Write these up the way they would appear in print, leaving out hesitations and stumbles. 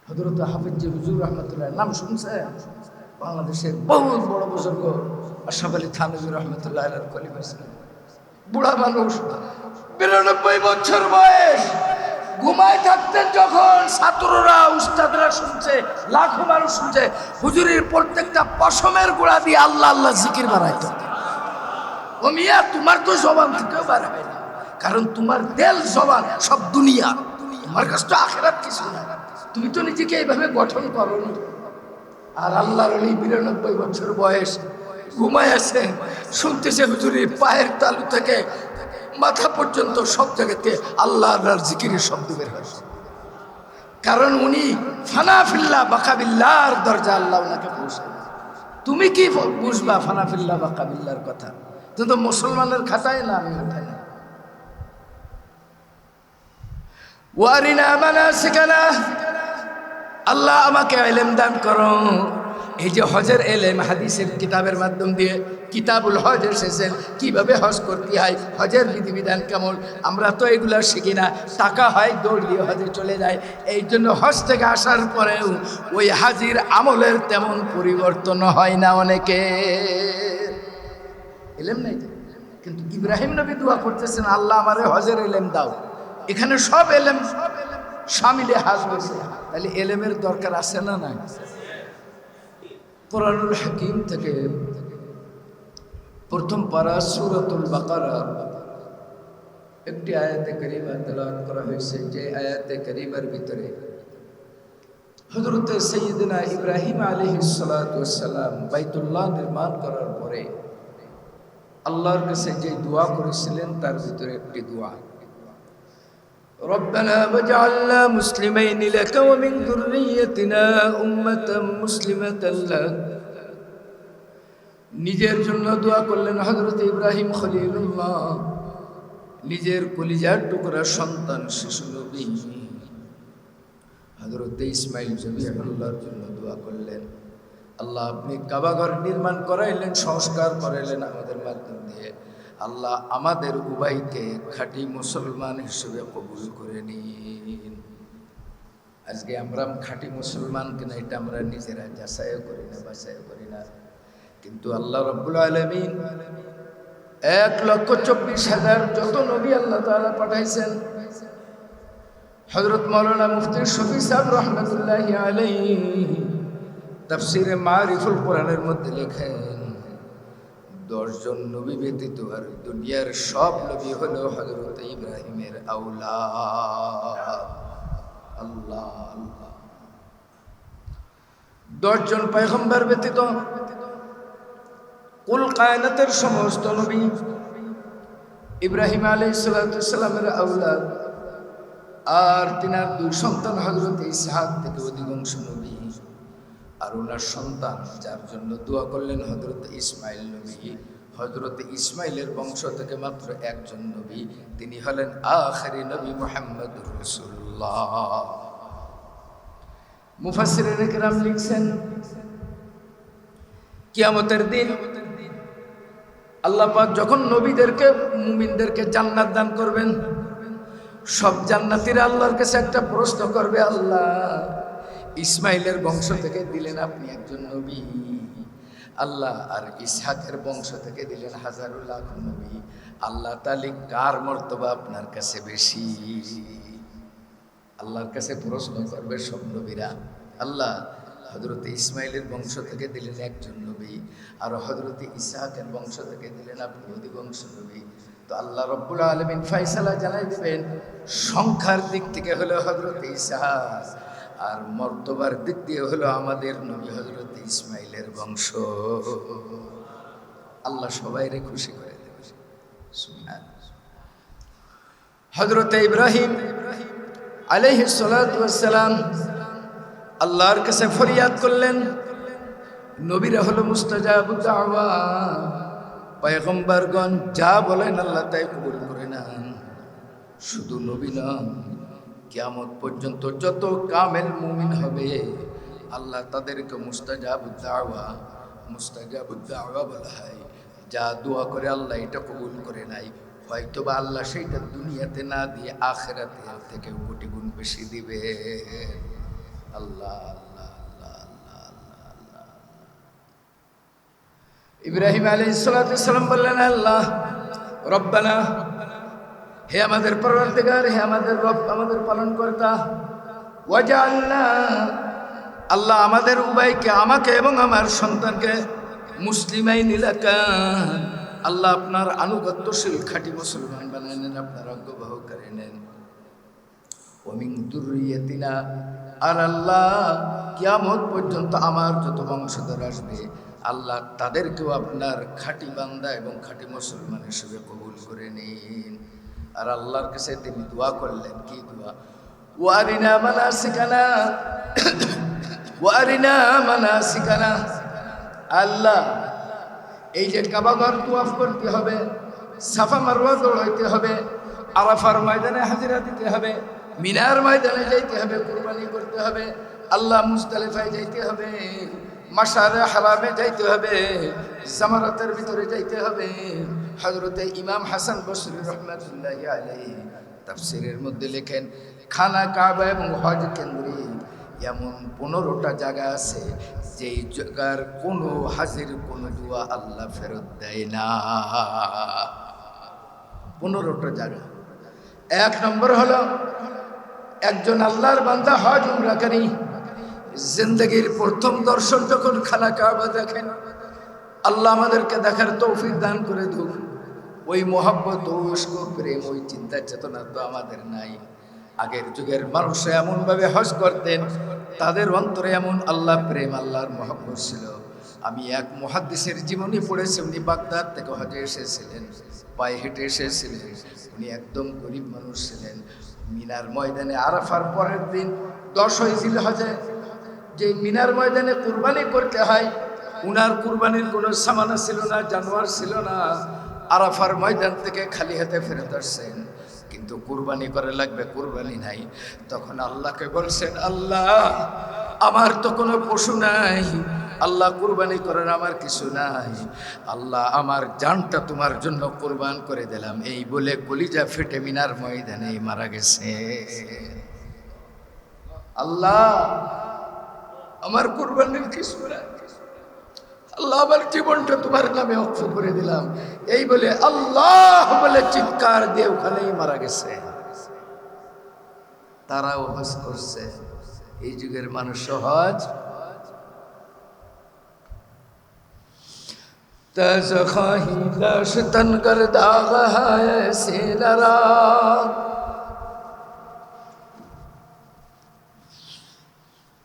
হযরত হাফিজ হুজুর রহমতুল্লাহ নাম শুনছেন? বাংলাদেশের বহুত বড় বুজুর্গ আশরাফ আলী থানভী রহমতুল্লাহ আলাইহির খলিফা ছিলেন। বুড়া মানুষ, ৯২ বছর বয়স, ঘুমায় থাকতেন যখন ছাত্ররা উস্তাদরা শুনছে, লাখো মানুষ শুনছে, হুজুরের প্রত্যেকটা পশমের গোড়া দিয়ে আল্লাহ আল্লাহ জিকির বাড়াইতো। ও মিয়া, তোমার তো জবান থেকেও বার হয় না, কারণ তোমার দেল জবান সব দুনিয়া, তোমার কাছে তো আখিরাত কিছু না। তুমি তো নিজেকে এইভাবে গঠন করো নি। আর আল্লাহর ওলি ৯২ বছর বয়স, ঘুমায় আছে, শুনতেছে হুজুরের পায়ের তালু থেকে মাথা পর্যন্ত সব জায়গাতে আল্লাহ আল্লাহর জিকিরের শব্দ বের হয়েছে। কারণ উনি ফানাফিল্লাহ বাকাবিল্লাহর দরজা আল্লাহ ওনাকে পৌঁছে। তুমি কি বুঝবা ফানাফিল্লাহ বাকাবিল্লাহর কথা? তুমি তো মুসলমানের খাতায় না, আমি খাতায় না। ওয়ারিনা মানাসিকানা, আল্লাহ আমাকে ইলম দান করো। এই যে হজের এলেম হাদিসের কিতাবের মাধ্যম দিয়ে কিতাবুল হজ এসেছেন, কিভাবে হজ করতে হয়, হজের বিধিবিধান কেমন, আমরা তো এগুলো শিখি না। টাকা হয়, দৌড় দিয়ে হজে চলে যায়। এই জন্য হজ থেকে আসার পরেও ওই হাজির আমলের তেমন পরিবর্তন হয় না। অনেকে এলেম নেই, কিন্তু ইব্রাহিম নবী দোয়া করতেছেন, আল্লাহ আমারে হজের এলেম দাও। এখানে সব এলেম শামিলে হাজ হয়েছে, তাহলে এলেমের দরকার আছে না নাই? কোরআনুল হাকিম থেকে প্রথম পারা সূরাতুল বাকারা একটি আয়াতে কারিমা তেলাওয়াত করা হয়েছে, যে আয়াতে কারিমার ভিতরে হযরত সাইয়্যিদনা ইব্রাহিম আলাইহিস সালাতু ওয়াস সালাম বাইতুল্লাহ নির্মাণ করার পরে আল্লাহর কাছে যে দোয়া করেছিলেন তার ভিতরে একটি দোয়া, রব্বানা ওয়াজআলনা মুসলিমাইন লাকা ওয়া মিন যুররিয়্যাতিনা উম্মাতান মুসলিমাতান লাক। নিজের জন্য দোয়া করলেন হযরত ইব্রাহিম খলিলুল্লাহ, নিজের কলিজার টুকরা সন্তান শিশু নবী হযরত ইসমাইল জবিহুল্লাহর জন্য দোয়া করলেন। আল্লাহ আপনি কাবা ঘর নির্মাণ করাইলেন, সংস্কার করাইলেন আমাদের মাধ্যম দিয়ে। আল্লাহ আমাদের উভয়কে খাঁটি মুসলমান হিসেবে কবুল করে নিন। আজকে আমরা খাঁটি মুসলমান কিনা এটা আমরা নিজেরা যাচাইও করি না, বাছাইও করি না। কিন্তু আল্লাহ রাব্বুল আলামিন ১,২৪,০০০ যত নবী আল্লাহ তাআলা পাঠাইছেন, হযরত মাওলানা মুফতি শফি সাহেব রহমাতুল্লাহি আলাইহি তাফসীরে মারিফুল কোরআনের মধ্যে লেখেন, ১০ জন নবী ব্যতীত আর দুনিয়ার সব নবী হলো হযরত ইব্রাহিমের আওলাদ। আল্লাহ আল্লাহ। ১০ জন পয়গম্বর ব্যতীত কুল কায়নাতের সমস্ত নবী ইব্রাহিম আলাইহিস সালামের আওলাদ। আর তিনার ২ সন্তান হযরত ইসহাক থেকে অধিকাংশ নবী। আর ওনার সন্তান যার জন্য দোয়া করলেন হযরত ইসমাইল নবী, হযরত ইসমাইলের বংশ থেকে মাত্র একজন নবী, তিনি হলেন আখিরি নবী মুহাম্মদুর রাসূলুল্লাহ। মুফাসসিরিনে কেরাম লিখছেন, কিয়ামতের দিন আল্লাহ পাক যখন নবীদেরকে মুমিনদেরকে জান্নাত দান করবেন, সব জান্নাতীরা আল্লাহর কাছে একটা প্রশ্ন করবে, আল্লাহ ইসমাইলের বংশ থেকে দিলেন আপনি একজন নবী আল্লাহ, আর ইসহাকের বংশ থেকে দিলেন হাজারুল লাখ নবী আল্লাহ, তাহলে কার মর্তবা আপনার কাছে বেশি? আল্লাহর কাছে প্রশ্ন করবে সব নবীরা, আল্লাহ হযরত ইসমাইলের বংশ থেকে দিলেন একজন নবী, আর হযরত ইসহাকের বংশ থেকে দিলেন আপনি অধিকাংশ নবী। তো আল্লাহ রাব্বুল আলামিন ফয়সালা জানাই দিবেন, সংখ্যার দিক থেকে হলো হযরত ইসহাক, আর মর্তবার দিক দিয়ে হলো আমাদের নবী হযরত ইসমাইলের বংশ। আল্লাহ সবাইরে খুশি করে দেবে। সুবহানাল্লাহ। হযরত ইব্রাহিম আলাইহিস সালাতু ওয়াস সালাম আল্লাহর কাছে ফরিয়াদ করলেন। নবীরা হলো মুস্তাজাবুদ দাওয়া, পয়গম্বরগণ যা বলেন আল্লাহ তাই কবুল করে নেন। শুধু নবী না, কিয়ামত পর্যন্ত যত কামেল মুমিন হবে আল্লাহ তাদেরকে মুস্তাজাবুদ দাওয়া বলা হয়। যা দোয়া করে আল্লাহ এটা কবুল করে নাই, হয়তোবা আল্লাহ সেইটা দুনিয়াতে না দিয়ে আখিরাতে থেকে কোটি গুণ বেশি দিবে। আল্লাহ আল্লাহ আল্লাহ আল্লাহ আল্লাহ আল্লাহ। ইব্রাহিম আলাইহিস সালাম বললেন, আল্লাহ রব্বানা, হে আমাদের পরওয়ারদিগার, হে আমাদের রব, আমাদের পালনকর্তা, ওয়াজআলনা, আল্লাহ আমাদের উভয়কে, আমাকে এবং আমার সন্তানকে মুসলিমাইন লাকা, আল্লাহ আপনার আনুগত্যশীল খাঁটি মুসলমান বানায় নেন, আপনার অজ্ঞবাহ করে নেন। ওমিন যুররিয়াতিনা, আর আল্লাহ কিয়ামত পর্যন্ত আমার যত বংশধর আসবে আল্লাহ তাদেরকেও আপনার খাঁটি বান্দা এবং খাঁটি মুসলমান হিসেবে কবুল করে নিন। আর আল্লাহর কাছে তিনি দোয়া করলেন, কি দোয়া? ওয়ারিনা মানাসিকানা, ওয়ারিনা মানাসিকানা, আল্লাহ এই যে কাবাঘর তুয়াফ করতে হবে, সাফা মারওয়া দৌড়াইতে হবে, আরাফার ময়দানে হাজিরা দিতে হবে, মিনার ময়দানে যাইতে হবে, কুরবানি করতে হবে, আল্লাহ মুজদালিফায় যাইতে হবে, মাশারে হারামে যাইতে হবে, জামারাতের ভিতরে যাইতে হবে। হযরতে ইমাম হাসান বসরি রাহমাতুল্লাহি আলাইহি তাফসীরের মধ্যে লেখেন, খানা কাবা এবং হজ কেন্দ্রে এমন 15টা জায়গা আছে যেই জায়গার কোনো হাজির কোনো দোয়া আল্লাহ ফেরত দেয় না। 15টা জায়গা। 1 নম্বর হলো একজন আল্লাহর বান্দা হজ উমরাকারী জিন্দেগির প্রথম দর্শন যখন খানা কাবা দেখেন, আল্লাহ আমাদেরকে দেখার তৌফিক দান করে দিন। ওই মোহাব্বত, ওই ইশক, প্রেম, ওই চিন্তা চেতনা তো আমাদের নাই। আগের যুগের মানুষরা এমনভাবে হজ করতেন, তাদের অন্তরে এমন আল্লাহ প্রেম, আল্লাহর মোহাব্বত ছিল। আমি এক মুহাদ্দিসের জীবনী পড়েছি, উনি বাগদাদ থেকে হজে এসেছিলেন, পায়ে হেঁটে এসেছিলেন। উনি একদম গরিব মানুষ ছিলেন। মিনার ময়দানে আরাফার পরের দিন 10 জিলহজে যে মিনার ময়দানে কুরবানি করতে হয়, উনার কুরবানির কোনো সামানা ছিল না, জানোয়ার ছিল না। আরাফার ময়দান থেকে খালি হাতে ফেরত আসছেন, কিন্তু কুরবানি করে লাগবে, কুরবানি নাই। তখন আল্লাহকে বলছেন, আল্লাহ আমার তো কোনো পশু নাই, আল্লাহ কুরবানি করার আমার কিছু নাই, আল্লাহ আমার জানটা তোমার জন্য কুরবান করে দিলাম। এই বলে কলিজা ফেটে মিনার ময়দানে মারা গেছে। আল্লাহ আমার কুরবানির কিছু নাই, আল্লাহ আমার জীবনটা তোমার নামে অক্ষ করে দিলাম। এই বলে আল্লাহ বলে চিৎকার দিয়ে ওখানেই মারা গেছে। তারাও হজ করছে। এই যুগের মানুষ সহজ। তজখাহি লাশ তন কর দাগ হায় সিনরা,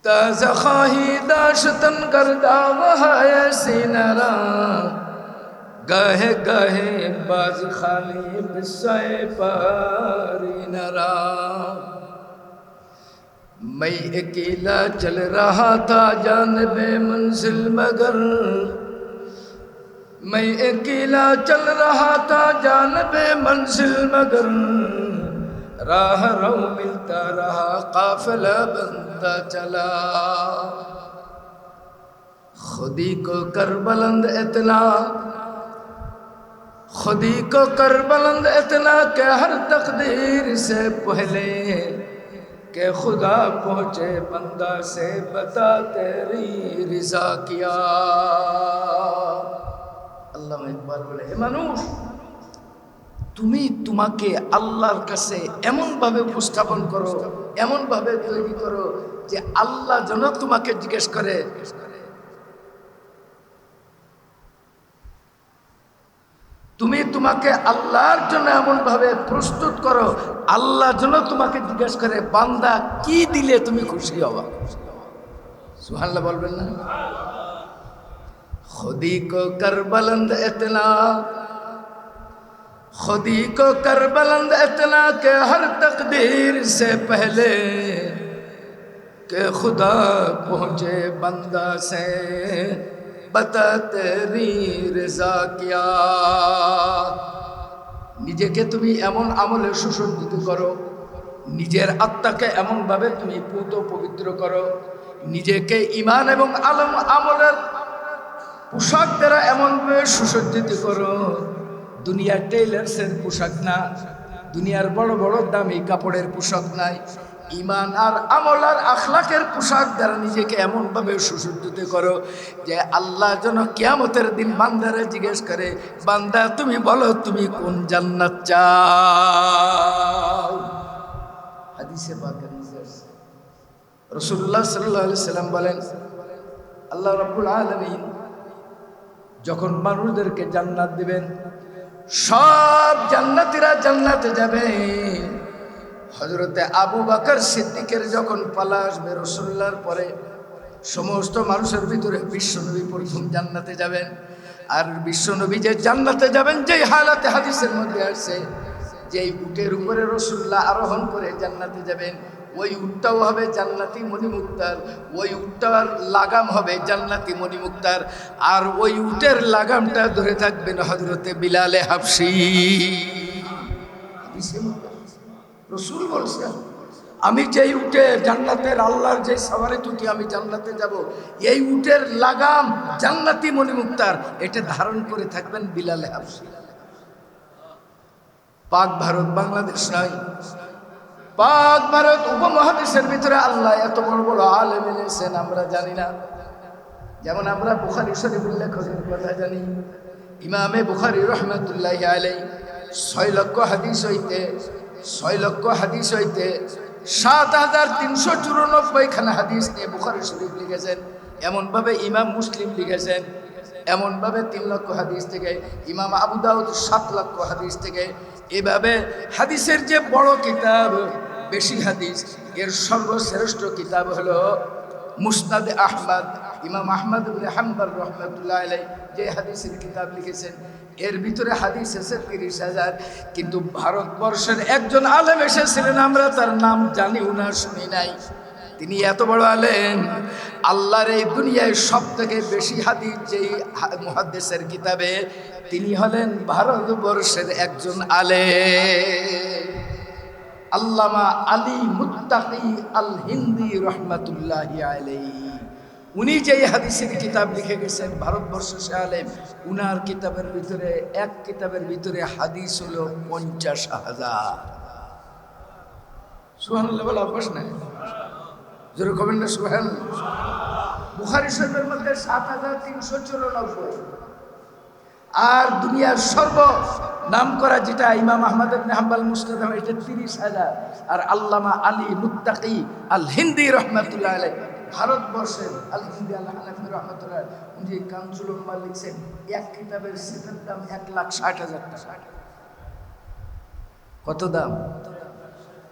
তজখাহি লাশ তন কর দাগ হায় সিনরা, গাহে গাহে বাজ খালি বিসায় পারিনরা। मैं अकेला चल रहा था जानबे मंजिल मगर, मैं अकेला चल रहा था जानबे मंजिल मगर, राह रो मिलता रहा काफिला बनता चला। खुदी को कर बुलंद इतना, खुदी को कर बुलंद इतना कि हर तकदीर से पहले कि खुदा पहुँचे बंदा से बता तेरी रिजा किया। আল্লাহ ইকবাল বলে, হে মানুষ, তুমি তোমাকে আল্লাহর কাছে এমনভাবে উপস্থাপন করো, এমনভাবে তৈরি করো যে আল্লাহ যেন তোমাকে জিজ্ঞেস করে, তুমি তোমাকে আল্লাহর জন্য এমনভাবে প্রস্তুত করো, আল্লাহ যেন তোমাকে জিজ্ঞেস করে, বান্দা কি দিলে তুমি খুশি হবা? সুবহানাল্লাহ বলবেন না? खुदी को कर बुलंद इतना, खुदी को कर बुलंद इतना कि हर तकदीर से पहले कि खुदा पहुँचे बंदा से बता तेरी रज़ा क्या। নিজেকে তুমি এমন আমলে সুসজ্জিত করো, নিজের আত্মাকে এমনভাবে তুমি পুত পবিত্র করো, নিজেকে ঈমান এবং আমলের পোশাক দ্বারা এমনভাবে সুসজ্জিত করো, দুনিয়ার টেইলার্সের পোশাক না, দুনিয়ার বড় বড় দামি কাপড়ের পোশাক নাই, ঈমান আর আমল আর আখলাকের পোশাক দ্বারা নিজেকে এমনভাবে সুসজ্জিত করো যে আল্লাহ যেন কিয়ামতের দিন বান্দারা জিজ্ঞেস করে, বান্দা তুমি বলো তুমি কোন জান্নাত চাও। হাদিসে পাকে রাসূলুল্লাহ সাল্লাল্লাহু আলাইহি সাল্লাম বলেন, আল্লাহ রাব্বুল আলামিন যখন মানুষদেরকে জান্নাত দিবেন, সব জান্নাতীরা জান্নাতে যাবে। হযরতে আবু বকর সিদ্দিকের যখন পালা আসবে রাসূলুল্লাহর পরে, সমস্ত মানুষের ভিতরে বিশ্বনবী প্রথম জান্নাতে যাবেন। আর বিশ্বনবী যে জান্নাতে যাবেন যেই হালাতে হাদিসের মধ্যে আসছে, যেই উটের উপরে রাসূলুল্লাহ আরোহণ করে জান্নাতে যাবেন, ওই উটটাও হবে জান্নাতি মণিমুক্তার, ওই উটটার লাগাম হবে জান্নাতি মণিমুক্তার, আর ওই উটের লাগামটা ধরে থাকবেন হযরতে বিলালে হাবশী। রাসূল বলছেন, আমি যেই উটে জান্নাতের আল্লাহর যে সওয়ারে তুটি আমি জান্নাতে যাব, এই উটের লাগাম জান্নাতি মণিমুক্তার, এটা ধারণ করে থাকবেন বিলালে হাবশী। পাক ভারত বাংলাদেশ নয়, পাক ভারত উপমহাদেশের ভিতরে আল্লাহ এত বড় বড় আলেম এনেছেন আমরা জানি না। যেমন আমরা বুখারী শরীফের লেখকের কথা জানি, ইমামে বুখারী রহমাতুল্লাহি আলাইহি 6 লক্ষ হাদিস হইতে 7394 খানা হাদিস নিয়ে বুখারী শরীফ লিখেছেন। এমনভাবে ইমাম মুসলিম লিখেছেন, এমনভাবে 3 লক্ষ হাদিস থেকে ইমাম আবু দাউদ 7 লক্ষ হাদিস থেকে। এভাবে হাদিসের যে বড় কিতাব, বেশি হাদিস, এর সর্বশ্রেষ্ঠ কিতাব হলো মুসনাদ আহমদ। ইমাম আহমদ ইবনে হাম্বল রাহমাতুল্লাহি আলাইহি যে হাদিসের কিতাব লিখেছেন, এর ভিতরে হাদিস আছে 30,000। কিন্তু ভারতবর্ষের একজন আলেম এসেছিলেন, আমরা তার নাম জানিও না, শুনি নাই। তিনি এত বড় আলেম, আল্লাহর এই দুনিয়ায় সব থেকে বেশি হাদিস যেই মুহাদ্দিসের কিতাবে, তিনি হলেন ভারতবর্ষের একজন আলেম, আল্লামা আলী মুত্তাকি আল হিন্দি রহমাতুল্লাহি আলাইহি। উনি যেই হাদিসের কিতাব লিখে গেছেন, ভারতবর্ষ সে আলেম, উনার কিতাবের ভিতরে এক কিতাবের ভিতরে হাদিস হলো 50,000। সুবহানাল্লাহ বলা অভ্যাস নাই, জোরে কমেন না সুবহানাল্লাহ। বুখারী শরীফের মধ্যে 7394, আর দুনিয়ার সর্ব নাম করা যেটা ইমাম আহমদ ইবনে হাম্বল মুসনাদ, এটা 30,000। আর আল্লামা আলী মুত্তাকি আল হিন্দি রহমাতুল্লাহ আলাইহি, ভারতবর্ষের আল হিন্দি আল হানাফি রহমাতুল্লাহ, উনি কানজুল উম্মাহ লিখছেন, এক কিতাবের সেটার দাম 1,60,000 টাকা। কত দাম?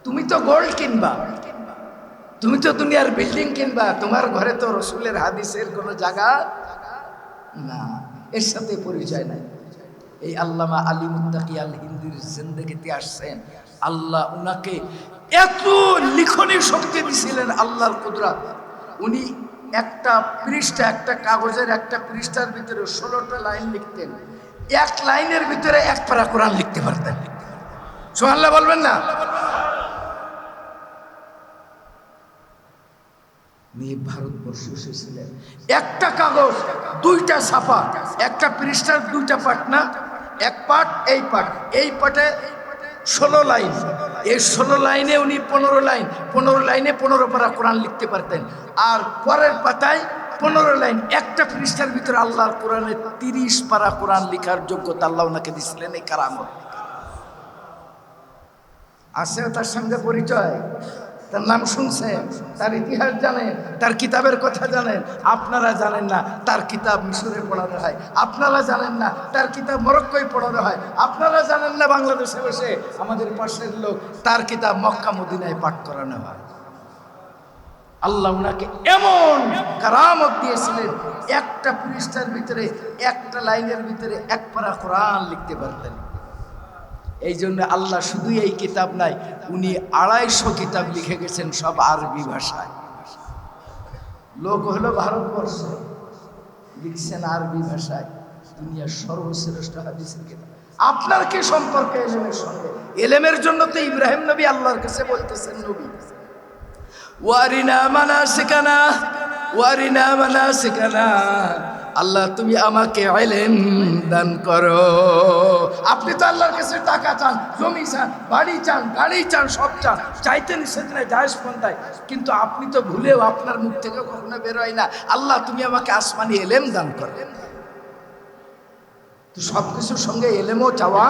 তুমি তো গোল্ড কিনবা, তুমি তো দুনিয়ার বিল্ডিং কিনবা, তোমার ঘরে তো রাসূলের হাদিসের কোনো জায়গা না, এর সাথে পরিচয় নাই। এই আল্লামা আলী মুত্তাকি আল হিন্দির জিন্দেগিতে আসছেন, আল্লাহ উনাকে এত লিখনের শক্তি দিয়েছিলেন, আল্লাহর কুদরত। উনি একটা পৃষ্ঠা, একটা কাগজের একটা পৃষ্ঠার ভিতরে 16টা লাইন লিখতেন, এক লাইনের ভিতরে এক পারা কোরআন লিখতে পারতেন। সুবহানাল্লাহ বলবেন না? ভারতবর্ষ এসেছিলেন, একটা কাগজ 2টা ছাপা, একটা পৃষ্ঠার 2টা পাট না, এক পাট এই পাট, এই পাটে 16 লাইন, এই 16 লাইনে উনি 15 লাইন, 15 লাইনে 15 পারা কোরআন লিখতে পারতেন। আর পরের পাতায় 15 লাইন, একটা পৃষ্ঠার ভিতরে আল্লাহর কোরআনে 30 পারা কোরআন লেখার যোগ্যতা আল্লাহ ওনাকে দিয়েছিলেন। এই কারামত আছে, তার সঙ্গে পরিচয়, তার নাম শুনছেন, তার ইতিহাস জানেন, তার কিতাবের কথা জানেন। আপনারা জানেন না তার কিতাব মিশরে পড়ানো হয়, আপনারা জানেন না তার কিতাব মরক্কোয় পড়ানো হয়, আপনারা জানেন না বাংলাদেশে বসে আমাদের পাশের লোক তার কিতাব মক্কা মদিনায় পাঠ করানো হয়। আল্লাহ উনাকে এমন কারামত দিয়েছিলেন, একটা পৃষ্ঠার ভিতরে, একটা লাইনের ভিতরে এক পারা কোরআন লিখতে পারতেন। এই জন্য আল্লাহ শুধু এই কিতাব নাই, উনি 250 কিতাব লিখে গেছেন, সব আরবি ভাষায়। লোক হলো ভারতবর্ষ, লিখছেন আরবি ভাষায়, দুনিয়ার সর্বশ্রেষ্ঠ হাদিসের কিতাব। আপনার কি সম্পর্ক এলেমের সঙ্গে? এলেমের জন্য তো ইব্রাহিম নবী আল্লাহর কাছে বলতেছেন, নবী ওয়ারিনা মানাসিকানা ওয়ারিনা মানাসিকানা, আল্লাহ তুমি আমাকে ইলম দান করো। আপনি তো আল্লাহর কাছে টাকা চান, জমি চান, বাড়ি চান, গাড়ি চান, সব চান, চাইতে নিষেধ নাই, জায়েজ পন্থায়, কিন্তু আপনি তো ভুলেও আপনার মুখ থেকে কখনো বের হয় না আল্লাহ তুমি আমাকে আসমানি ইলম দান করো। তো সব কিছুর সঙ্গে এলেমও চাওয়া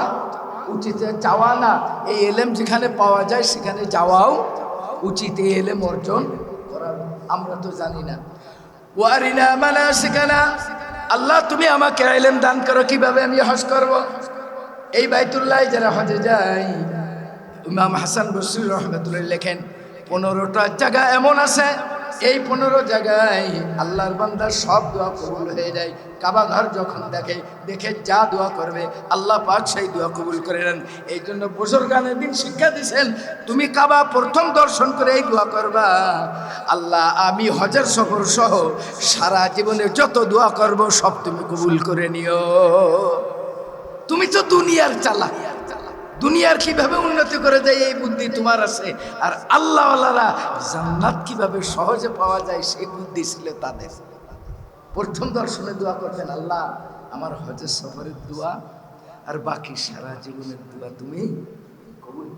উচিত, চাওয়া না, এই এলেম যেখানে পাওয়া যায় সেখানে যাওয়াও উচিত, এই এলেম অর্জন করা আমরা তো জানি না। ওয়ারিনা মানাসিকানা, আল্লাহ তুমি আমাকে ইলম দান করো, কিভাবে আমি হজ করব। এই বাইতুল্লাহ যারা হজে যায়, ইমাম হাসান বসরি রহমতুল্লাহ লেখেন 15টা জায়গা এমন আছে, এই 15 জায়গায় আল্লাহর বান্দার সব দোয়া কবুল হয়ে যায়। কাবা ঘর যখন দেখে যা দোয়া করবে আল্লাহ পাক সেই দোয়া কবুল করে নেন। এই জন্য বুজুর্গানে দিন শিক্ষা দিয়েছেন, তুমি কাবা প্রথম দর্শন করে এই দোয়া করবা, আল্লাহ আমি হজের সফর সহ সারা জীবনে যত দোয়া করব সব তুমি কবুল করে নিও। তুমি তো দুনিয়ার চালাক, দুনিয়ার কিভাবে উন্নতি করে যায় এই বুদ্ধি তোমার আছে, আর আল্লাহওয়ালারা জান্নাত কিভাবে সহজে পাওয়া যায় সেই বুদ্ধি ছিল তাদের। প্রথম দর্শনে দোয়া করতেন, আল্লাহ আমার হজের সফরের দোয়া আর বাকি সারা জীবনের দোয়া তুমি কবুল।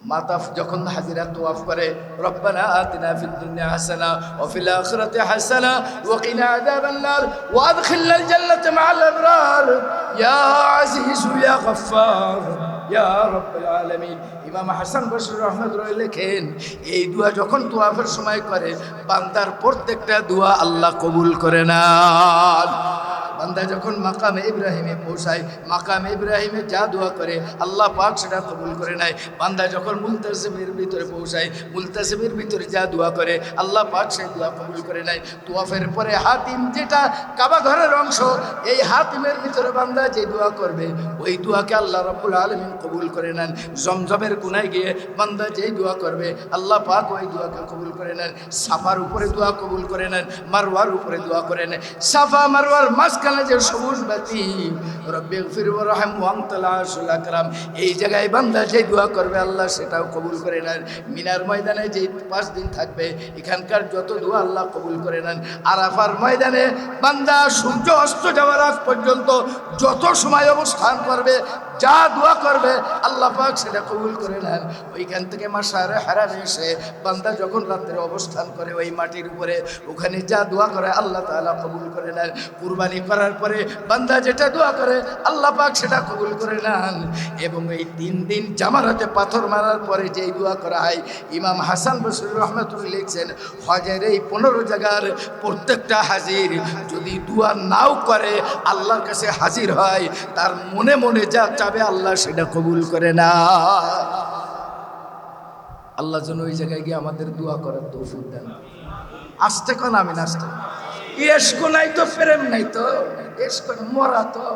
মাতাফ যখন হাজিরা তোয়াফ করে, রব্বানা আতিনা ফিদ দুনিয়া হাসানা ওয়া ফিল আখিরাতি হাসানা ওয়া কিনা আযাবান নার ওয়া আদখিলনাল জান্নাতা মা'আল আবরার ইয়া আজিজু ইয়া গফফার ইয়া রাব্বুল আলামিন। ইমাম হাসান বসরি রহমাতুল্লাহ লেখেন, এই দোয়া যখন তোয়াফের সময় করে বান্দার প্রত্যেকটা দোয়া আল্লাহ কবুল করে নেন। বান্দা যখন মাকামে ইব্রাহিমে পৌঁছায়, মাকামে ইব্রাহিমে যা দোয়া করে আল্লাহ পাক সেটা কবুল করে নেয়। বান্দা যখন মুলতাসিমের ভিতরে পৌঁছায়, মুলতাসিমের ভিতরে যা দোয়া করে আল্লাহ পাক সেই দোয়া কবুল করে নেয়। তোয়াফের পরে হাতিম, যেটা কাবা ঘরের অংশ, এই হাতিমের ভিতরে বান্দা যে দোয়া করবে ওই দোয়াকে আল্লাহ রাব্বুল আলামিন কবুল করে নেন। জমজমের কোনায় গিয়ে বান্দা যেই দোয়া করবে আল্লাহ পাক ওই দোয়াকে কবুল করে নেন। সাফার উপরে দোয়া কবুল করে নেন, মারওয়ার উপরে দোয়া করে নেন। সাফা মারওয়ার মাঝখানে যে সবুজ বাতি, রব্বিগফির ওয়ারহাম ওয়া আনতাল আরশুল আকরাম, এই জায়গায় বান্দা যে দোয়া করবে আল্লাহ সেটাও কবুল করে নেন। মিনার ময়দানে যে 5 দিন থাকবে এখানকার যত দোয়া আল্লাহ কবুল করে নেন। আরাফার ময়দানে বান্দা সূর্য অস্ত যাওয়ার আগ পর্যন্ত যত সময় অবস্থান করবে, যা দোয়া করবে আল্লাহ পাক সেটা কবুল করে নেন। ওইখান থেকে মাশআরে হারামে এসে বান্দা যখন রাত্রে অবস্থান করে ওই মাটির উপরে, ওখানে যা দোয়া করে আল্লাহ তাআলা কবুল করে নেন। কুরবানি করার পরে বান্দা যেটা দোয়া করে আল্লাহ পাক সেটা কবুল করে নেন। এবং এই 3 দিন জামারাতে পাথর মারার পরে যেই দোয়া করা হয়, ইমাম হাসান বসরি রহমাতুল্লাহ লিখছেন, হজের এই 15 জায়গার প্রত্যেকটা হাজির যদি দোয়া নাও করে আল্লাহর কাছে হাজির হয়, তার মনে মনে যা চাবে আল্লাহ সেটা কবুল করে না। আল্লাহ যেন ওই জায়গায় গিয়ে আমাদের দোয়া করার তৌফিক দেন। আসতে কোন আমি নাচতে এসকো নাই তো প্রেম নাই তো এসকো মরা তো।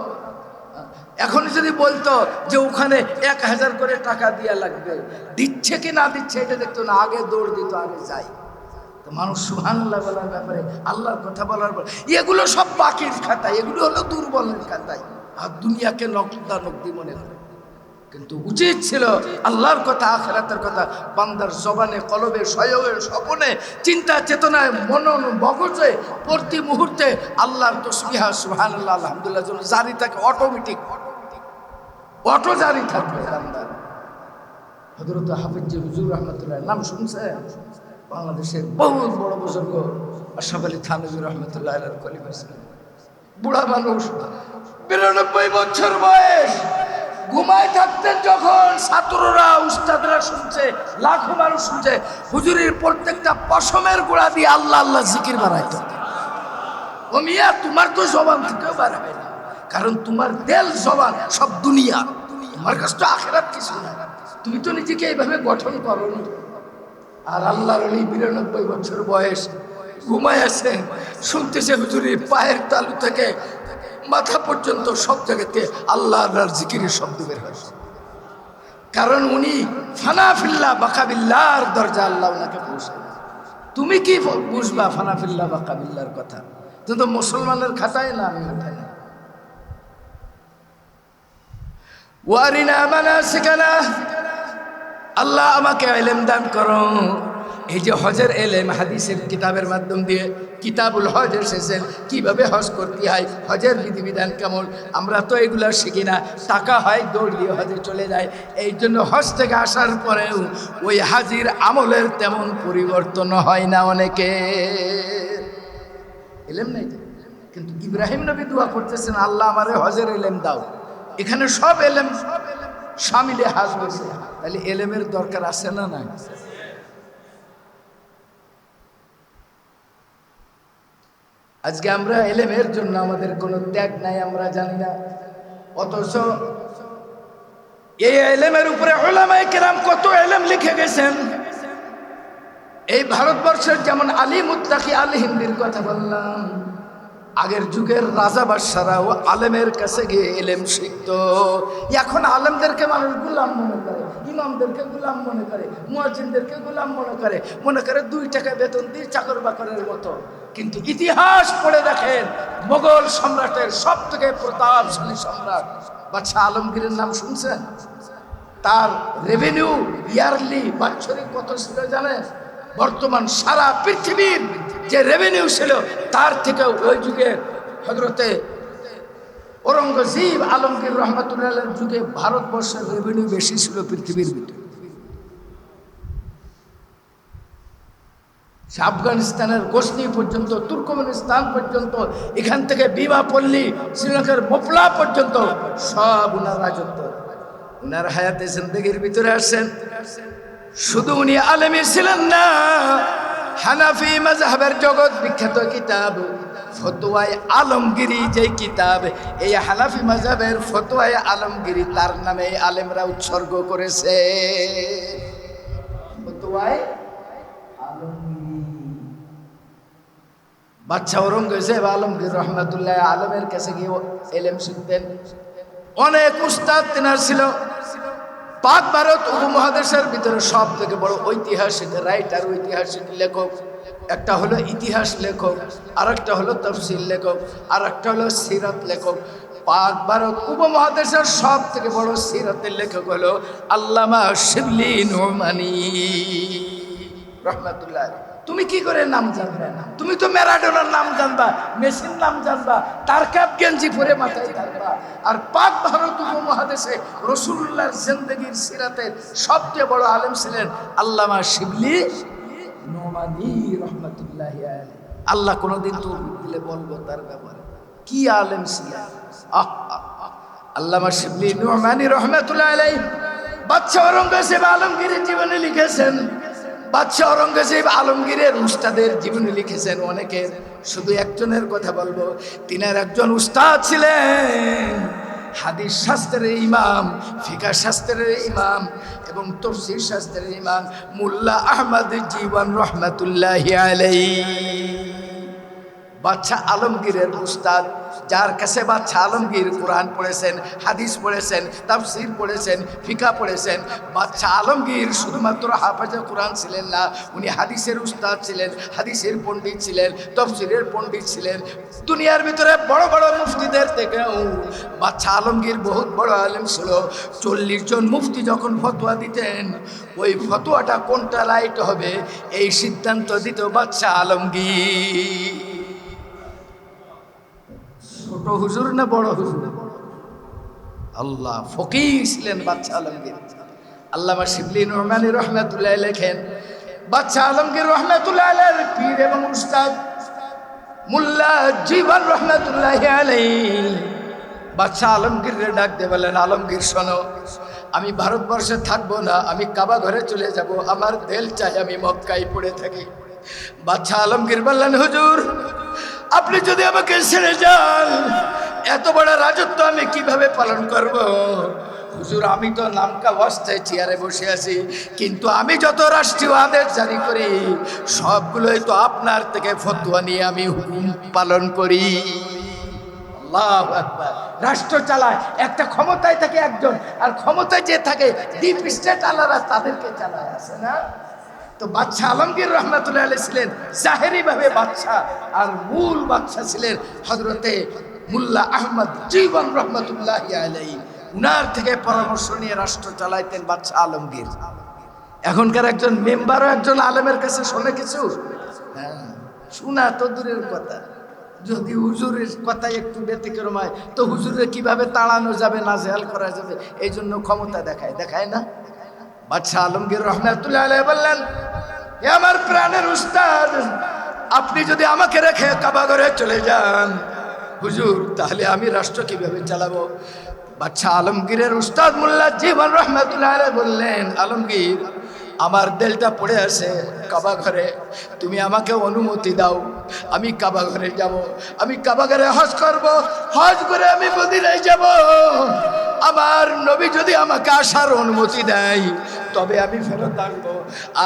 এখন যদি বলতো যে ওখানে 1000 করে টাকা দিয়া লাগবে, দিচ্ছে কি না দিচ্ছে এটা দেখতো না, আগে দৌড় দিত, আগে যাই। তো মানুষ সুবহানাল্লাহ বলার ব্যাপারে, আল্লাহর কথা বলার পর, এগুলো সব বাকির খাতায়, এগুলো হলো দুর্বলের খাতায়, আর দুনিয়াকে নকদি মনে করে। কিন্তু উচিত ছিল আল্লাহর কথা, আখিরাতের কথা বান্দার জবানে, কলবে, শয়বে, স্বপনে, চিন্তা চেতনায়, মনন মগজে প্রতি মুহূর্তে আল্লাহর তাসবিহ সুবহানাল্লাহ আলহামদুলিল্লাহ যেন জারি থাকে, অটোমেটিক অটো জারি থাকবে বান্দার। হযরত হাফিজ হুজুর রাহমাতুল্লাহ নাম শুনছেন? বাংলাদেশের বহু বড় বুজুর্গ আশরাফ আলী থানভী রাহমাতুল্লাহ আলাইহির খলিফা ছিলেন। বুড়া মানুষ, 92 বছর বয়স, ঘুমায় থাকতেন যখন ছাত্ররা উস্তাদরা শুনছে, লাখো মানুষ শুনছে, হুজুরের প্রত্যেকটা পশমের গোড়া দিয়ে আল্লাহ আল্লাহ জিকির বাড়াইতো। ও মিয়া, তোমার তো জবান থেকেও বার হয় না, কারণ তোমার দিল জবান সব দুনিয়া, তোমার কাছে তো আখিরাত কিছু না। তুমি তো নিজেকে এইভাবে গঠন করো। আর আল্লাহর ওলি 92 বছর বয়স, ঘুমায় আছেন, শুনতেছে হুজুরের পায়ের তালু থেকে মাথা পর্যন্ত সব জায়গাতে আল্লাহ আল্লাহর জিকিরের শব্দ বের হয়। কারণ উনি ফানা ফিল্লাহ বাকাবিল্লাহর দরজা আল্লাহ ওনাকে পৌঁছায়। তুমি কি বুঝবা ফানা ফিল্লাহ বাকাবিল্লাহর কথা? তুমি তো মুসলমানের খাতায় না, আমি ওঠে না। ওয়ারিনা মানাসিকানা, আল্লাহ আমাকে ইলম দান করো, এই যে হজের এলেম হাদিসের কিতাবের মাধ্যম দিয়ে কিতাবুল হজ এসেছেন, কিভাবে হজ করতে হয়, হজের বিধিবিধান কেমন, আমরা তো এগুলো শিখি না। টাকা হয় দৌড় দিয়ে হজে চলে যায়। এই জন্য হজ থেকে আসার পরেও ওই হাজির আমলের তেমন পরিবর্তন হয় না। অনেকে এলেম নেই, কিন্তু ইব্রাহিম নবী দোয়া করতেছেন, আল্লাহ আমারে হজের এলেম দাও। এখানে সব এলেম শামিলে হাজ হয়েছে, তাহলে এলেমের দরকার আছে না নাই? আজকে আমরা এলেমের জন্য আমাদের কোনো ত্যাগ নাই, আমরা জানি না। অথচ এই এলেমের উপরে উলামায়ে কেরাম কত এলেম লিখে গেছেন। এই ভারতবর্ষের যেমন আলী মুত্তাকি আল হিন্দির কথা বললাম, আগের যুগের রাজা বাদশারাও আলেমের কাছে গিয়ে এলেম শিখত। এখন আলেমদেরকে মানুষ গোলাম মনে করে, ইমামদেরকে গোলাম মনে করে, মুয়াজ্জিনদেরকে গোলাম মনে করে 2 টাকা বেতন দিয়ে চাকর বাকরের মতো। কিন্তু ইতিহাস পড়ে দেখেন, মোগল সম্রাটের সব থেকে প্রতাপশালী সম্রাট বাদশাহ আলমগীরের নাম শুনছেন? তার রেভিনিউ ইয়ারলি বাৎসরিক কত ছিল জানেন? বর্তমান সারা পৃথিবীর যে রেভিনিউ ছিল তার থেকে ওই যুগে হযরতে ঔরঙ্গজেব আলমগীর রহমাতুল্লাহর যুগে ভারতবর্ষের রেভিনিউ বেশি ছিল পৃথিবীর ভিতরে। আফগানিস্তানের গজনি পর্যন্ত, তুর্কমেনিস্তান পর্যন্ত, এখান থেকে বিমাপল্লী, শ্রীলঙ্কার মোপলা পর্যন্ত সব উনার রাজত্ব। উনার হায়াতে জিন্দেগির ভিতরে আসেন। শুধু উনি আলেমী ছিলেন না, হানাফি মাযহাবের জগৎ বিখ্যাত কিতাব ফতোয়ায়ে আলমগীরি, যে কিতাব এই হানাফি মাযহাবের ফতোয়ায়ে আলমগীরি, তার নামে আলেমরা উৎসর্গ করেছে। ফতোয়ায়ে আলমগীরি। বাদশাহ ঔরঙ্গজেব আলমগীর রহমাতুল্লাহ আলমের কাছে গিয়ে এলেম শিখতেন। অনেক উস্তাদ তেনার ছিল। পাক ভারত উপমহাদেশের ভিতরে সব থেকে বড় ঐতিহাসিক রাইটার, ঐতিহাসিক লেখক একটা হলো ইতিহাস লেখক, আর একটা হলো তফসির লেখক, আর একটা হলো সিরাত লেখক। পাক ভারত উপমহাদেশের সব থেকে বড় সিরাতের লেখক হলো আল্লামা শিবলি নোমানী রহমাতুল্লাহ। তুমি কি করে নাম জানবে না? তুমি তো ম্যারাডোনার নাম জানবা, মেসির নাম জানবা, তার ক্যাপ গেঞ্জি পরে মাথায় থাকবা। আর পাক ভারত উপমহাদেশে রাসূলুল্লাহর জিন্দেগির সিরাতের সবচেয়ে বড় আলেম ছিলেন আল্লামা শিবলি নোমানী রহমাতুল্লাহি আলাইহি। আল্লাহ কোনোদিন তো দিলে বলবো তার ব্যাপারে কি আলেম ছিলেন। আল্লামা শিবলি নোমানী রহমাতুল্লাহি আলাইহি বাদশাহ ঔরঙ্গজেব আলমগীরের জীবনে লিখেছেন। বাদশাহ ঔরঙ্গজেব আলমগীরের উস্তাদের জীবনী লিখেছেন অনেকের, শুধু একজনের কথা বলবো। তিনার একজন উস্তাদ ছিলেন হাদিস শাস্ত্রের ইমাম, ফিকাহ শাস্ত্রের ইমাম এবং তাফসীর শাস্ত্রের ইমাম মোল্লা আহমদ জীবন রহমাতুল্লাহি আলাইহি। বাদশাহ আলমগীরের উস্তাদ, যার কাছে বাদশাহ আলমগীর কোরআন পড়েছেন, হাদিস পড়েছেন, তাফসীর পড়েছেন, ফিকাহ পড়েছেন। বাদশাহ আলমগীর শুধুমাত্র হাফেজে কোরআন ছিলেন না, উনি হাদিসের উস্তাদ ছিলেন, হাদিসের পণ্ডিত ছিলেন, তাফসীরের পণ্ডিত ছিলেন। দুনিয়ার ভিতরে বড় বড় মুফতিদের থেকেও বাদশাহ আলমগীর বহুত বড় আলেম ছিল। 40 জন মুফতি যখন ফতোয়া দিতেন, ওই ফতোয়াটা কোনটা রাইট হবে এই সিদ্ধান্ত দিত বাদশাহ আলমগীর। ছোট হুজুর না বড় হুজুর? আল্লাহ ফকিহ ছিলেন বাদশাহ আলমগীর। আল্লামা শিবলি নোমানী রহমাতুল্লাহ লেখেন, বাদশাহ আলমগীর রহমাতুল্লাহ আলাইহির পীর এবং উস্তাদ মোল্লা জীবন রহমাতুল্লাহি আলাইহি বাদশাহ আলমগীরের ডাক দিয়ে বলেন, আলমগীর শোনো, আমি ভারতবর্ষে থাকবো না, আমি কাবা ঘরে চলে যাব, আমার দিল চাই আমি মক্কায় পড়ে থাকি। বাদশাহ আলমগীর বললেন, হুজুর আপনি যদি আমাকে ছেড়ে যান, এত বড় রাজত্ব আমি কিভাবে পালন করব? হুজুর আমি তো নামকা অবস্থায় চেয়ারে বসে আছি, কিন্তু আমি যত রাষ্ট্রীয় আদেশ জারি করি সবগুলোই তো আপনার থেকে ফতোয়া নিয়ে আমি হুকুম পালন করি। আল্লাহু আকবার। রাষ্ট্র চালায় একটা ক্ষমতায় থাকে একজন, আর ক্ষমতায় যে থাকে ডিপ স্টেট আলারা তাদেরকে চালায়, আছে না? তো বাদশাহ আলমগীর রহমাতুল্লাহ আলাইহি ছিলেন জাহেরি ভাবে বাদশাহ, আর মূল বাদশাহ ছিলেন হযরতে মোল্লা আহমদ জীবন রহমাতুল্লাহি আলাইহি। উনার থেকে পরামর্শ নিয়ে রাষ্ট্র চালাইতেন বাদশাহ আলমগীর। এখনকার একজন মেম্বারও একজন আলেমের কাছে শোনে কিছু? হ্যাঁ, শোনা তো দূরের কথা, যদি হুজুরের কথা একটু ব্যতিক্রম হয় তো হুজুরে কিভাবে তাড়ানো যাবে, নাজেহাল করা যাবে, এই জন্য ক্ষমতা দেখায় না। বাদশাহ আলমগীর রহমাতুল্লাহ আলাইহি বললেন, হে আমার প্রাণের উস্তাদ, আপনি যদি আমাকে রেখে কাবাগরে চলে যান হুজুর, তাহলে আমি রাষ্ট্র কিভাবে চালাবো? বাদশাহ আলমগীরের উস্তাদ মোল্লা জীবন রহমাতুল্লাহ আলাইহি বললেন, আলমগীর, আমার দিলটা পড়ে আছে কাবা ঘরে, তুমি আমাকে অনুমতি দাও, আমি কাবা ঘরে যাব, আমি কাবা ঘরে হজ করব, হজ করে আমি মদিনায় যাব। আমার নবী যদি আমাকে আসার অনুমতি দেয় তবে আমি ফেরত আসবো,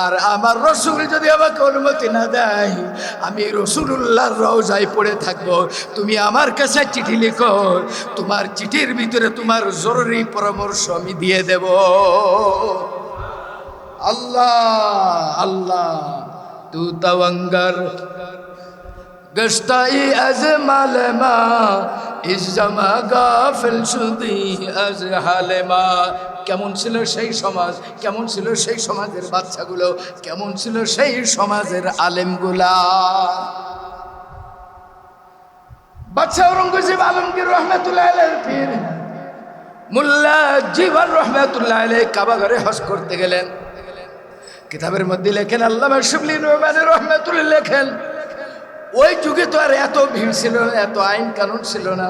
আর আমার রসুল যদি আমাকে অনুমতি না দেয় আমি রসুলুল্লাহর রওজায় পড়ে থাকবো। তুমি আমার কাছে চিঠি লিখো, তোমার চিঠির ভিতরে তোমার জরুরি পরামর্শ আমি দিয়ে দেব। আল্লাহ আল্লাহ তু তওয়াঙ্গার গস্তাই আজ মালেমা ইস জামা গাফিল শুদি আজ হালেমা। কেমন ছিল সেই সমাজ, কেমন ছিল সেই সমাজের বাচ্চাগুলো, কেমন ছিল সেই সমাজের আলেমগুলা। বাদশাহ ঔরঙ্গজেব আলমগীর রহমাতুল্লাহ আলাইহির পীর মোল্লা জীবন রহমাতুল্লাহ আলাইহি কাবা ঘরে হজ করতে গেলেন। কিতাবের মধ্যে লেখেন, আল্লামা শিবলি নোমানী রহমাতুল্লাহ লেখেন, ওই যুগে তো আর এত ভিড় ছিল না, এত আইন কানুন ছিল না।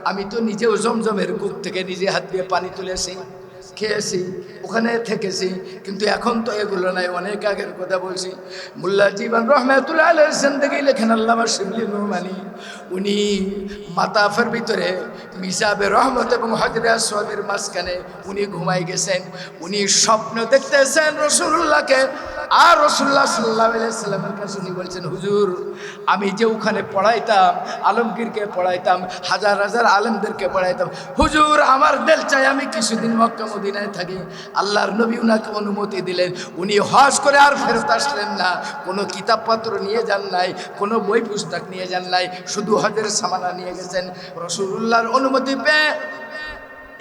আমি তো নিজেও জমজমের কূপ থেকে নিজে হাত দিয়ে পানি তুলেছি, খেয়েছি, ওখানে থেকেছি, কিন্তু এখন তো এগুলো নাই, অনেক আগের কথা বলছি। মোল্লা জীবন রহমাতুল্লাহ আলাইহির জিন্দেগি লেখেন আল্লামা শিবলি নোমানী, উনি মাতাফের ভিতরে মিসাবে রহমত এবং হজরে আসওয়াদের মাঝখানে উনি ঘুমাই গেছেন। উনি স্বপ্ন দেখতেছেন রাসূলুল্লাহকে, আর রাসূলুল্লাহ সাল্লাল্লাহু আলাইহি সাল্লামের কাছে উনি বলছেন, হুজুর, আমি যে ওখানে পড়াইতাম, আলমগীরকে পড়াইতাম, হাজার হাজার আলেমদেরকে পড়াইতাম, হুজুর আমার দিল চাই আমি কিছুদিন মক্কা মদিনায় থাকি। আল্লাহর নবী উনাকে অনুমতি দিলেন, উনি হজ করে আর ফেরত আসলেন না, কোনো কিতাবপত্র নিয়ে যান নাই, কোনো বই পুস্তক নিয়ে যান নাই, শুধু হজের সামানা নিয়ে গেছেন। রাসূলুল্লাহর অনুমতি পেয়ে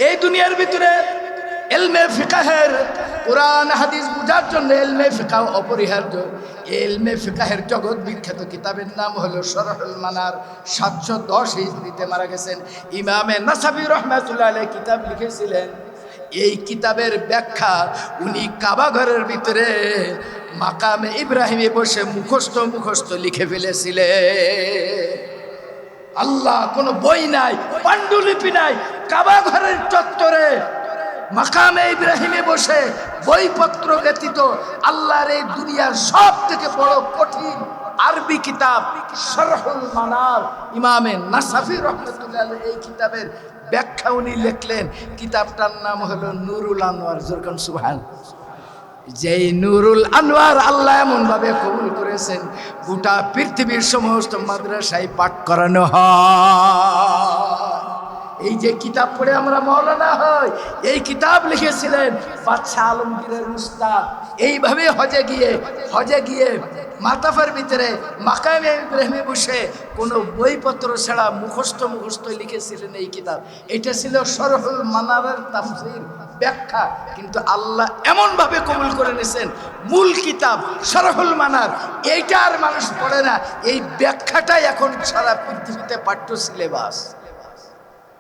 এই দুনিয়ার ভিতরে ইলমে ফিকাহের, কোরআন হাদিস বুঝার জন্য ইলমে ফিকাহ অপরিহার্য। ইলমে ফিকাহের জগৎ বিখ্যাত কিতাবের নাম হলো শরহুল মানার। 710 হিজরিতে মারা গেছেন ইমামে নাসাফি রহমাতুল্লাহ আলাইহি কিতাব লিখেছিলেন। এই কিতাবের ব্যাখ্যা উনি কাবা ঘরের ভিতরে মাকামে ইব্রাহিমে বসে মুখস্থ লিখে ফেলেছিলেন। আল্লাহ, কোনো বই নাই, পাণ্ডুলিপি নাই, কাবা ঘরের চত্বরে মাকামে ইব্রাহিমে বসে বইপত্র ব্যতীত আল্লাহর এই দুনিয়ার সব থেকে বড় কঠিন আরবি কিতাব শরহুল মানার, ইমামে নাসাফি রহমাতুল্লাহ আলাইহি এই কিতাবের ব্যাখ্যা উনি লিখলেন। কিতাবটার নাম হলো নুরুল আনোয়ার। জোরকান সুবহানাল্লাহ। যেই নুরুল আনোয়ার আল্লাহ এমন ভাবে কবুল করেছেন, গোটা পৃথিবীর সমস্ত মাদ্রাসায় পাঠ করানো হয়। এই যে কিতাব পড়ে আমরা মাওলানা হই, এই কিতাব লিখেছিলেন বাদশাহ আলমগীরের উস্তাদ। এইভাবে হজে গিয়ে মাতাফের ভিতরে মাকামে ইব্রাহিমে বসে কোনো বইপত্র ছাড়া মুখস্থ লিখেছিলেন এই কিতাব। এটা ছিল শরহুল মানারের তাফসীর, ব্যাখ্যা। কিন্তু আল্লাহ এমনভাবে কবুল করে নিয়েছেন, মূল কিতাব শরহুল মানার এইটা আর মানুষ পড়ে না, এই ব্যাখ্যাটাই এখন সারা পৃথিবীতে পাঠ্য সিলেবাস।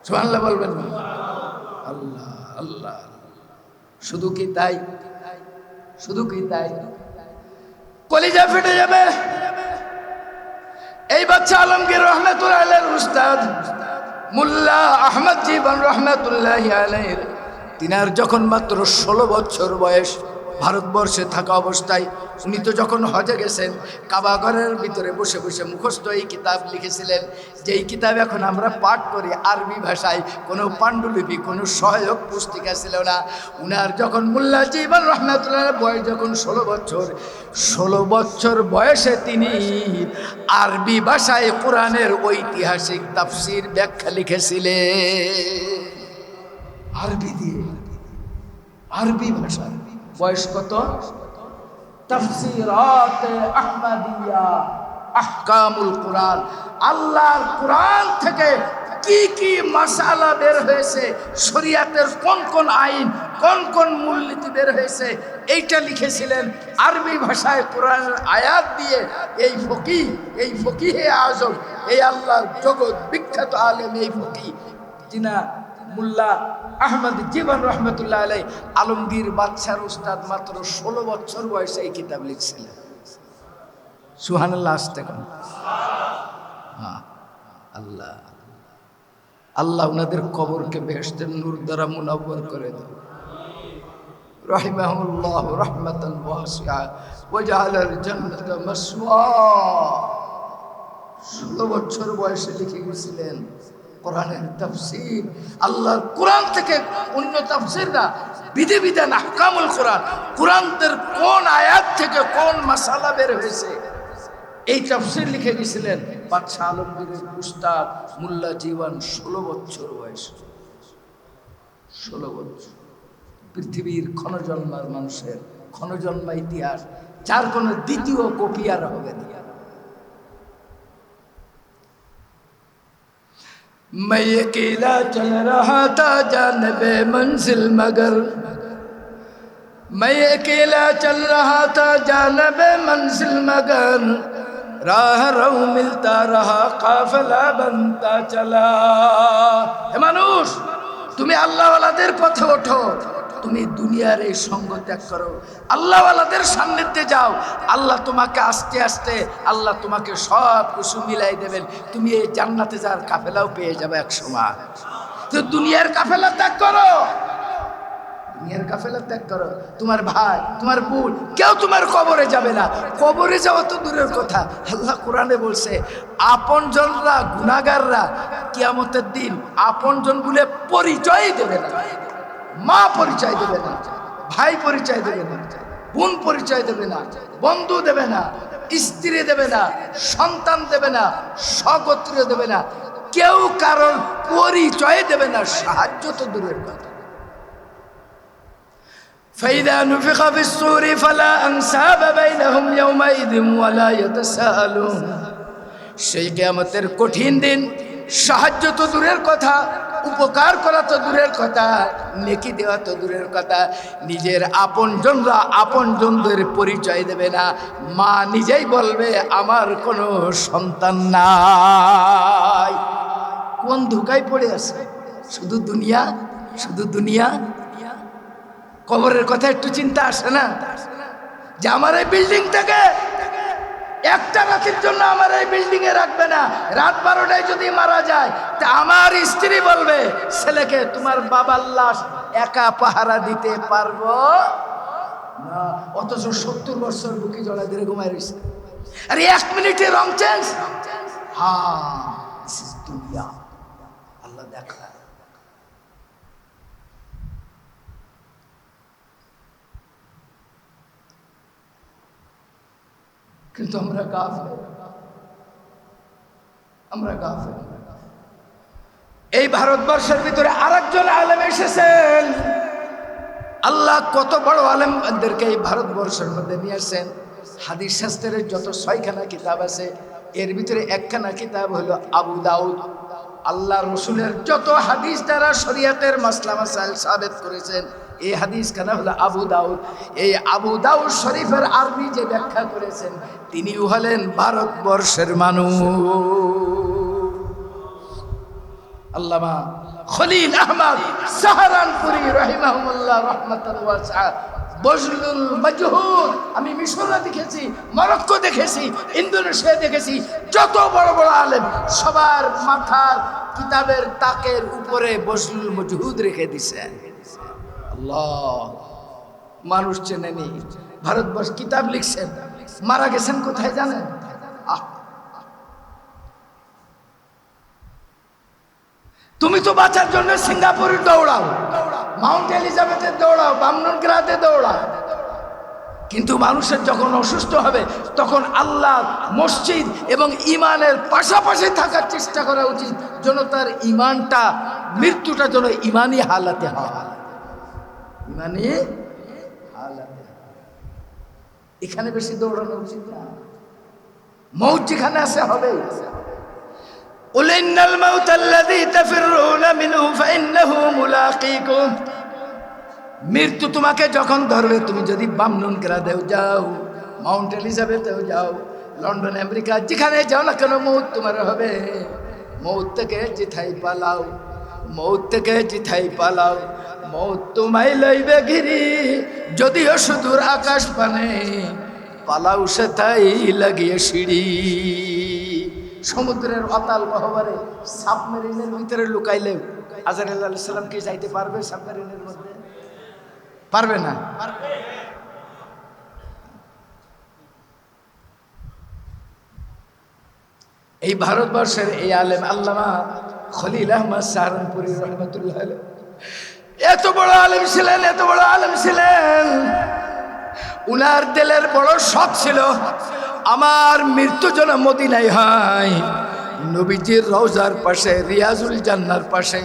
সুবহানাল্লাহ বলবেন না? আল্লাহ আল্লাহ। শুধু কি তাই? কলিজা ফেটে যাবে। এই বাদশাহ আলমগীর রহমাতুল্লাহ আলাইহির উস্তাদ মোল্লা আহমদ জীবন রহমাতুল্লাহ আলাইহি, তিনার যখন মাত্র 16 বছর বয়স, ভারতবর্ষে থাকা অবস্থায় উনি তো যখন হজে গেছেন, কাবা ঘরের ভিতরে বসে মুখস্থ এই কিতাব লিখেছিলেন। যেই কিতাব এখন আমরা পাঠ করি আরবি ভাষায়, কোনো পাণ্ডুলিপি, কোনো সহায়ক পুস্তিকা ছিল না। উনার যখন মোল্লা জীবন রহমাতুল্লাহ বয়স যখন 16 বছর বয়সে তিনি আরবি ভাষায় কোরআনের ঐতিহাসিক তাফসীর ব্যাখ্যা লিখেছিলেন। আরবি দিয়ে, আরবি ভাষা। বয়স কত? তাফসীরাত আহমদিয়া, আহকামুল কোরআন, আল্লাহর কোরআন থেকে কি কি মাসালা বের হয়েছে, শরিয়াতের কোন কোন আইন, কোন কোন মূলনীতি বের হয়েছে, এইটা লিখেছিলেন আরবি ভাষায় কোরআনের আয়াত দিয়ে। এই ফকিহে আজম, এই আল্লাহর জগৎ বিখ্যাত আলেম, এই ফকিহ যিনা মুল্লা আহমদ জীবন রহমতুল্লাহ আলাই, আলমগীর বাদশার উস্তাদ, মাত্র 16 বছর বয়সে এই কিতাব লিখছিলেন। সুবহানাল্লাহ, আসতে কোন আল্লাহ আল্লাহ ওনাদের কবরকে বেহেশতের নূর দ্বারা মুনাওয়ার করে দাও। রাহিমাহুল্লাহ রাহমাতান ওয়াসিআ ওয়া জাআলাল জান্নাতা মাসওয়া। 16 বছর বয়সে লিখে গেছিলেন কোরআনের তাফসীর। আল্লাহর কোরআন থেকে অন্য তাফসীর না, বিধি বিধান আহকামুল কোরআন, কোরআনের কোন আয়াত থেকে কোন মাসালা বের হয়েছে, এই তাফসীর লিখে গেছিলেন বাদশাহ আলমগীরের উস্তাদ মুল্লা জীবন। 16 বছর বয়স, 16 বছর। পৃথিবীর ক্ষণজন্মার মানুষের ক্ষণজন্মা ইতিহাস, যার কোনো দ্বিতীয় কপি আর হবে না। मैं अकेला चल रहा था जानबे मंजिल मगर, मैं अकेला चल रहा था जानबे मंजिल मगर, राह रो मिलता रहा काफिला बनता चला। হে মানুষ, তুমি আল্লাহওয়ালাদের পথে ওঠো, তুমি দুনিয়ার এই সঙ্গ ত্যাগ করো, আল্লাহওয়ালাদের সান্নিধ্যে যাও। আল্লাহ তোমাকে আস্তে আস্তে, আল্লাহ তোমাকে সব কিছু মিলাই দেবেন। তুমি এই জান্নাতে যাওয়ার কাফেলাও পেয়ে যাবে এক সময়। তো দুনিয়ার কাফেলা ত্যাগ করো, দুনিয়ার কাফেলা ত্যাগ করো। তোমার ভাই, তোমার বোন, কেউ তোমার কবরে যাবে না। কবরে যাওয়া তো দূরের কথা, আল্লাহ কোরআনে বলছে আপনজনরা, গুনাহগাররা কিয়ামতের দিন আপনজন বলে পরিচয় দেবে না। মা পরিচয় দেবে না, ভাই পরিচয় দেবে না, বোন পরিচয় দেবে না, বন্ধু দেবে না, স্ত্রী দেবে না, সন্তান দেবে না, স্বগোত্রীয় দেবে না, কেউ কারণ পরিচয় দেবে না, সাহায্য তো দূরের কথা। فإذا نفخ في الصور فلا أنساب بينهم يومئذ ولا يتساءلون। সেই কিয়ামতের কঠিন দিন সাহায্য তো দূরের কথা, উপকার করা তো দূরের কথা, নেকি দেওয়া তো দূরের কথা, নিজের আপনজনরা আপনজনদের পরিচয় দেবে না। মা নিজেই বলবে আমার কোনো সন্তান নাই। কোন ধোঁকায় পড়ে আছে? শুধু দুনিয়া, শুধু দুনিয়া। কবরের কথা একটু চিন্তা আসে না যে আমার এই বিল্ডিং থেকে একটা রাতের জন্য আমার এই বিল্ডিং এ রাখবে না, রাত 12টায় যদি মারা যায় তা আমার স্ত্রী বলবে ছেলেকে তোমার বাবার লাশ একা পাহারা দিতে পারবো না। অথচ 70 বছর বুকি জড়া দিয়ে ঘুমায় রয়েছে। আরে 1 মিনিটে রং চেঞ্জ। দুনিয়া আল্লাহ দেখা। কিন্তু আমরা কাফের, আমরা কাফের। এই ভারতবর্ষের ভিতরে আরেকজন আলেম এসেছেন। আল্লাহ কত বড় আলেমদেরকে এই ভারতবর্ষের মধ্যে নিয়ে আসেন। হাদিস শাস্ত্রের যত 6খানা কিতাব আছে, এর ভিতরে একখানা কিতাব হলো আবু দাউদ। আল্লাহ রসুলের যত হাদিস দ্বারা শরিয়াতের মাসলা মাসাইল সাবেত করেছেন, এই হাদিস খানা হলো আবু দাউদ। এই আবু দাউদ শরীফের আরবি যে ব্যাখ্যা করেছেন তিনি হলেন ভারতবর্ষের মানুষ। আল্লামা খলিল আহমদ সাহারানপুরি রাহিমাহুল্লাহ রাহমাতান ওয়াসিআ। বজলুল মাজহুদ আমি মিশরে দেখেছি, মরক্কো দেখেছি, ইন্দোনেশিয়া দেখেছি। যত বড় বড় আলেম সবার মাথার কিতাবের তাকের উপরে বজলুল মাজহুদ রেখে দিছেন। আল্লাহ, মানুষ চেনেনি। ভারতবর্ষ কিতাব লিখছেন, মারা গেছেন কোথায় জানেন? তুমি তো বাঁচার জন্য সিঙ্গাপুরে দৌড়াও, মাউন্ট এলিজাবেথে দৌড়াও, বামনগ্রাতে দৌড়াও, কিন্তু মানুষের যখন অসুস্থ হবে তখন আল্লাহ মসজিদ এবং ইমানের পাশাপাশি থাকার চেষ্টা করা উচিত, যেন তার ইমানটা, মৃত্যুটা যেন ইমানি হালাতে হয়। ইমানি হালাতে। এখানে বেশি দৌড়ানো উচিত না। মৌত যেখানে আছে হবে। قل إن الموت الذي تفرون منه فإنه ملاقيكم। মৃত্যু তোমাকে যখন ধরবে, তুমি যদি বামনুন গ্রাদেও যাও, মাউন্ট এলিজাবেথেও যাও, লন্ডন আমেরিকা যেখানে যাও না কেন, মৌত তোমার হবে। মৌত থেকে জিথাই পালাও, মৌত থেকে জিথাই পালাও, মৌত তোমায় লইবে ঘিরি, যদিও সুদূর আকাশ পানে, পালাও সে তাই লাগিয়ে সিঁড়ি। সমুদ্রের অতাল গহ্বরে সাবমেরিনের ভিতরে লুকাইলেও আজরাইল আলাইহিস সালাম কি যাইতে পারবে সাবমেরিনের মধ্যে? পারবে না। এই ভারতবর্ষের এই আলেম আল্লামা খলিল আহমদ সাহারানপুরী রহমতুল্লাহ আলাইহি এত বড় আলেম ছিলেন, এত বড় আলেম ছিলেন। উনার দিলের বড় শখ ছিল আমার মৃত্যু যেন মদিনায় হয়, নবীজির রওজার পাশে, রিয়াজুল জান্নার পাশে,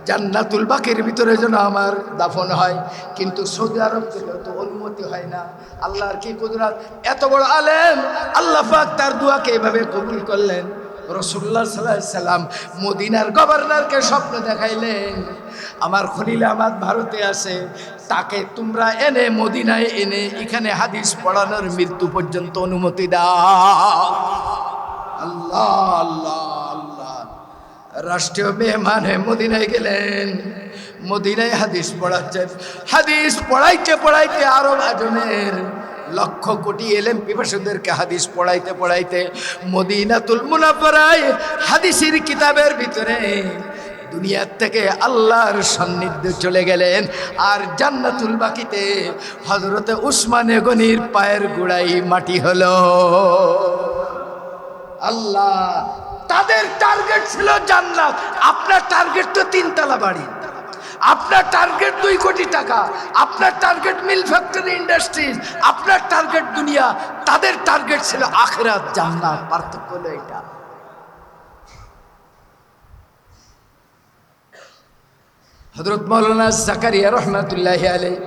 জান্নাতুল বাকির ভিতরে যেন আমার দাফন হয়। কিন্তু সৌদি আরব থেকে তো অনুমতি হয় না। আল্লাহর কি কুদরত! এত বড় আলেম, আল্লাহ পাক তার দোয়াকে এভাবে কবুল করলেন। রাসূলুল্লাহ সাল্লাল্লাহু আলাইহি সাল্লাম মদিনার গভর্নরকে স্বপ্ন দেখাইলেন, আমার খলিল আহমদ ভারতে আছে, তাকে তোমরা এনে মদিনায় এনে এখানে হাদিস পড়ানোর মৃত্যু পর্যন্ত অনুমতি দাও। আল্লাহ আল্লাহ আল্লাহ। রাষ্ট্রীয় মেহমান হয়ে মদিনায় গেলেন, মদিনায় হাদিস পড়াচ্ছেন। হাদিস পড়াইতে পড়াইতে আরব আজমের লক্ষ কোটি এলেম পিপাসুদেরকে হাদিস পড়াইতে পড়াইতে মদিনাতুল মুনাওয়ারায় হাদিসের কিতাবের ভিতরে দুনিয়ার থেকে আল্লাহর সান্নিধ্যে চলে গেলেন। আর জান্নাতুল বাকিতে হযরতে উসমানে গনির পায়ের গোড়ায় মাটি হলো। আল্লাহ, তাদের টার্গেট ছিল জান্নাত। আপনার টার্গেট তো 3 তলা বাড়ি, আপনার টার্গেট 2 কোটি টাকা, আপনার টার্গেট মিল ফ্যাক্টরি ইন্ডাস্ট্রিজ, আপনার টার্গেট দুনিয়া, তাদের টার্গেট ছিল আখিরাত জান্নাত। পার্থক্য হলো এটা। হযরত মাওলানা জাকারিয়া রহমাতুল্লাহি আলাইহি,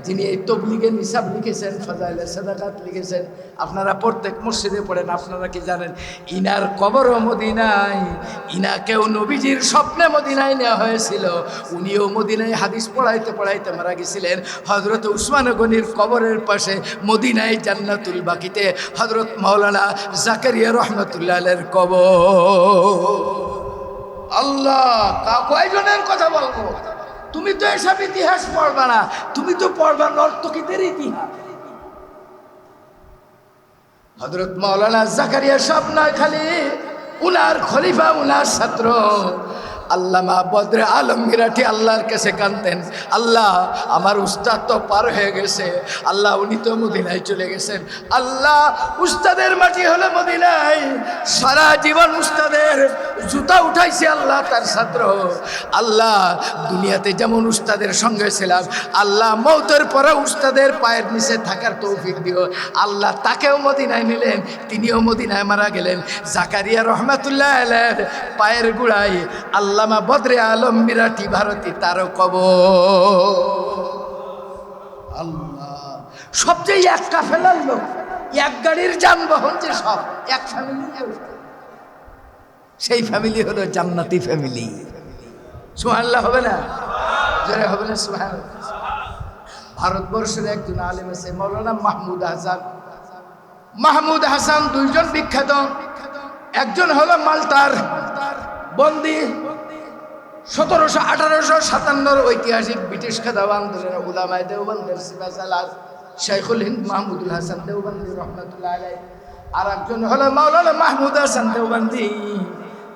যিনি এই তবলিগের নিসাব লিখেছেন, ফাজাইলে সাদাকাত লিখেছেন, আপনারা প্রত্যেক মসজিদে পড়েন। আপনারা কি জানেন ইনার কবরও মদিনায়? ইনাকেও নবীজির স্বপ্নে মদিনায় নেওয়া হয়েছিল। উনিও মদিনায় হাদিস পড়াইতে পড়াইতে মারা গেছিলেন। হযরত উসমান গনির কবরের পাশে মদিনায় জান্নাতুল বাকিতে হযরত মাওলানা জাকারিয়া রহমাতুল্লাহ আলাইহির কবর। আল্লাহ, কয়জনের কথা বলবো? তুমি তো এসব ইতিহাস পড়বা না, তুমি তো পড়বা নর্তকীদের ইতিহাস। হযরত মাওলানা জাকারিয়া সাহেব নয় খালি, উনার খলিফা, উনার ছাত্র আল্লামা বদরে আলম মিরাটি আল্লাহর কাছে কাঁদতেন, আল্লাহ আমার উস্তাদ তো পার হয়ে গেছে, আল্লাহ উনি তো মদিনায় চলে গেছেন। আল্লাহ, উস্তাদের মাটি হলো মদিনায়, সারা জীবন উস্তাদের জুতা উঠাইছে আল্লাহ তার ছাত্র। আল্লাহ, দুনিয়াতে যেমন উস্তাদের সঙ্গে ছিলাম, আল্লাহ মওতের পরে উস্তাদের পায়ের নিচে থাকার তৌফিক দিও। আল্লাহ তাকেও মদিনায় নিলেন, তিনিও মদিনায় মারা গেলেন। জাকারিয়া রহমাতুল্লাহ আলাইহির পায়ের গোড়ায় আল্লামা বদরে আলম মিরাটি ভারতী, তারও কবর। আল্লাহ, সবচেয়ে এক কাফেলার লোক, এক গাড়ির যানবাহন, যে সব এক ফ্যামিলি, সেই ফ্যামিলি হলো জান্নাতি ফ্যামিলি। সুবহানাল্লাহ হবে না? জোরে হবে না সুবহানাল্লাহ? ভারতবর্ষের একজন আলেম আছে মাওলানা মাহমুদ হাসান। মাহমুদ হাসান 2 জন বিখ্যাত। একজন হলো মাল্টার বন্দি, 1857 ঐতিহাসিক ব্রিটিশ খেতাব আন্দোলনের উলামায়ে দেওবন্দের সিপাহসালার শাইখুল হিন্দ মাহমুদুল হাসান দেওবন্দি রহমাতুল্লাহ আলাইহি। আর একজন হলো মাওলানা মাহমুদ হাসান দেওবন্দি।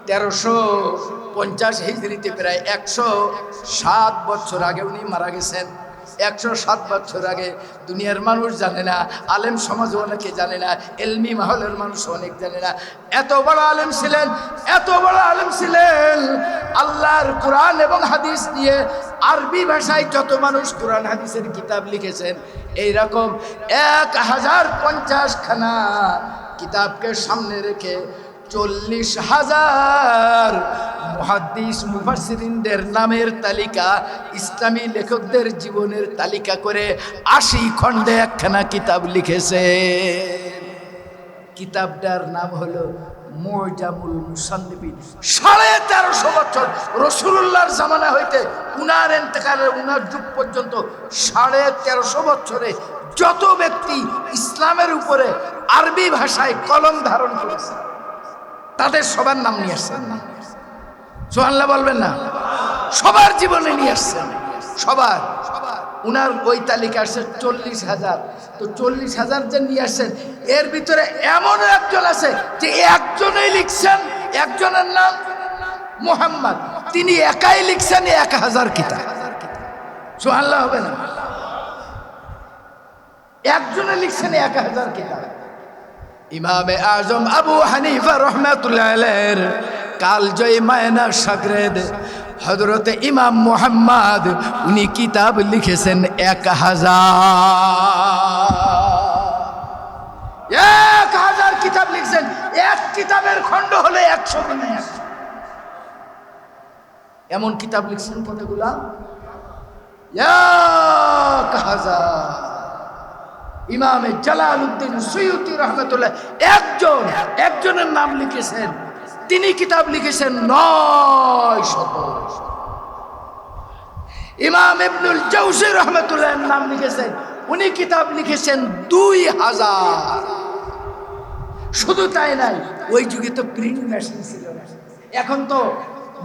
1350 হিজরিতে প্রায় 107 বছর আগে উনি মারা গেছেন। 107 বছর আগে। দুনিয়ার মানুষ জানে না, আলেম সমাজ অনেকে জানে না, এলমি মহলের মানুষ অনেক জানে না। এত বড় আলেম ছিলেন, এত বড় আলেম ছিলেন। আল্লাহর কোরআন এবং হাদিস নিয়ে আরবি ভাষায় যত মানুষ কোরআন হাদিসের কিতাব লিখেছেন, এইরকম 1050 খানা কিতাবকে সামনে রেখে 40,000 মুহাদ্দিস মুফাসসিরিনদের নামের তালিকা, ইসলামী লেখকদের জীবনের তালিকা করে 80 খণ্ডে একখানা কিতাব লিখেছে। কিতাবটার নাম হলো মুজামুল মুসান্নিফিন 1350 বছর রাসূলুল্লাহর জামানা হইতে উনার ইন্তেকালের উনার যুগ পর্যন্ত 1350 বছরে যত ব্যক্তি ইসলামের উপরে আরবি ভাষায় কলম ধারণ করেছে তাদের সবার নাম নিয়ে আসছেন না, সুবহানাল্লাহ বলবেন না? সবার জীবনে নিয়ে আসছেন, সবার। উনার ওই তালিকা আসছে 40,000। তো 40,000 যে নিয়ে আসছেন এর ভিতরে এমন একজন আছে যে একজনেই লিখছেন, একজনের নাম মুহাম্মদ, তিনি একাই লিখছেন 1000 কিতাব। সুবহানাল্লাহ হবে না? একজনে লিখছেন 1000 কিতাব। ইমামে আজম আবু হানিফা রাহমাতুল্লাহ আলাইহির কালজয়ী মায়না শাগরেদ হযরতে ইমাম মুহাম্মদ, উনি কিতাব লিখেছেন 1000 কিতাব লিখছেন। এক কিতাবের খণ্ড হলে 100 গুণে 100। এমন কিতাব লিখছেন কতগুলা? 1000। ইমামে জালালউদ্দিন সুয়ুতি রহমাতুল্লাহ একজনের নাম লিখেছেন, তিনি কিতাব লিখেছেন 900। ইমাম ইবনুল জাওজি রহমাতুল্লাহর নাম লিখেছেন, উনি কিতাব লিখেছেন 2000। শুধু তাই নাই, ওই যুগে তো প্রিন্ট মেশিন ছিল না। এখন তো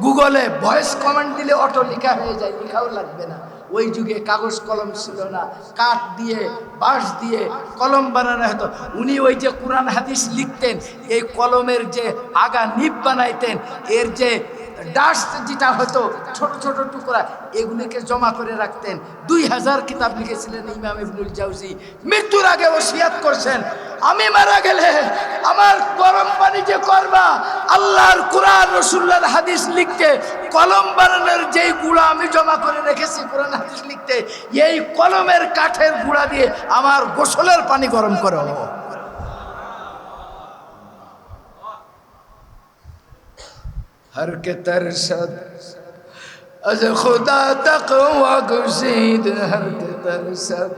গুগলে ভয়েস কমেন্ট দিলে অটো লেখা হয়ে যায়, লেখাও লাগবে না। ওই যুগে কাগজ কলম ছিল না, কাঠ দিয়ে বাঁশ দিয়ে কলম বানানো হতো। উনি ওই যে কোরআন হাদিস লিখতেন, এই কলমের যে আগা নিব বানাইতেন, এর যে ডাস্ট যেটা হতো ছোট ছোট টুকরা, এগুলিকে জমা করে রাখতেন। 2000 কিতাব লিখেছিলেন ইমাম ইবনুল জাওজি। মৃত্যুর আগে ওসিয়াত করছেন, আমি মারা গেলে আমার গরম পানি যে করবা, আল্লাহর কোরআন রাসূলুল্লাহর হাদিস লিখতে কলম বানানোর যেই গুঁড়া আমি জমা করে রেখেছি কোরআন হাদিস লিখতে, এই কলমের কাঠের গুঁড়া দিয়ে আমার গোসলের পানি গরম করো। हर के तरसद अज खुदा तक़वा गुज़ीद, हर के तरसद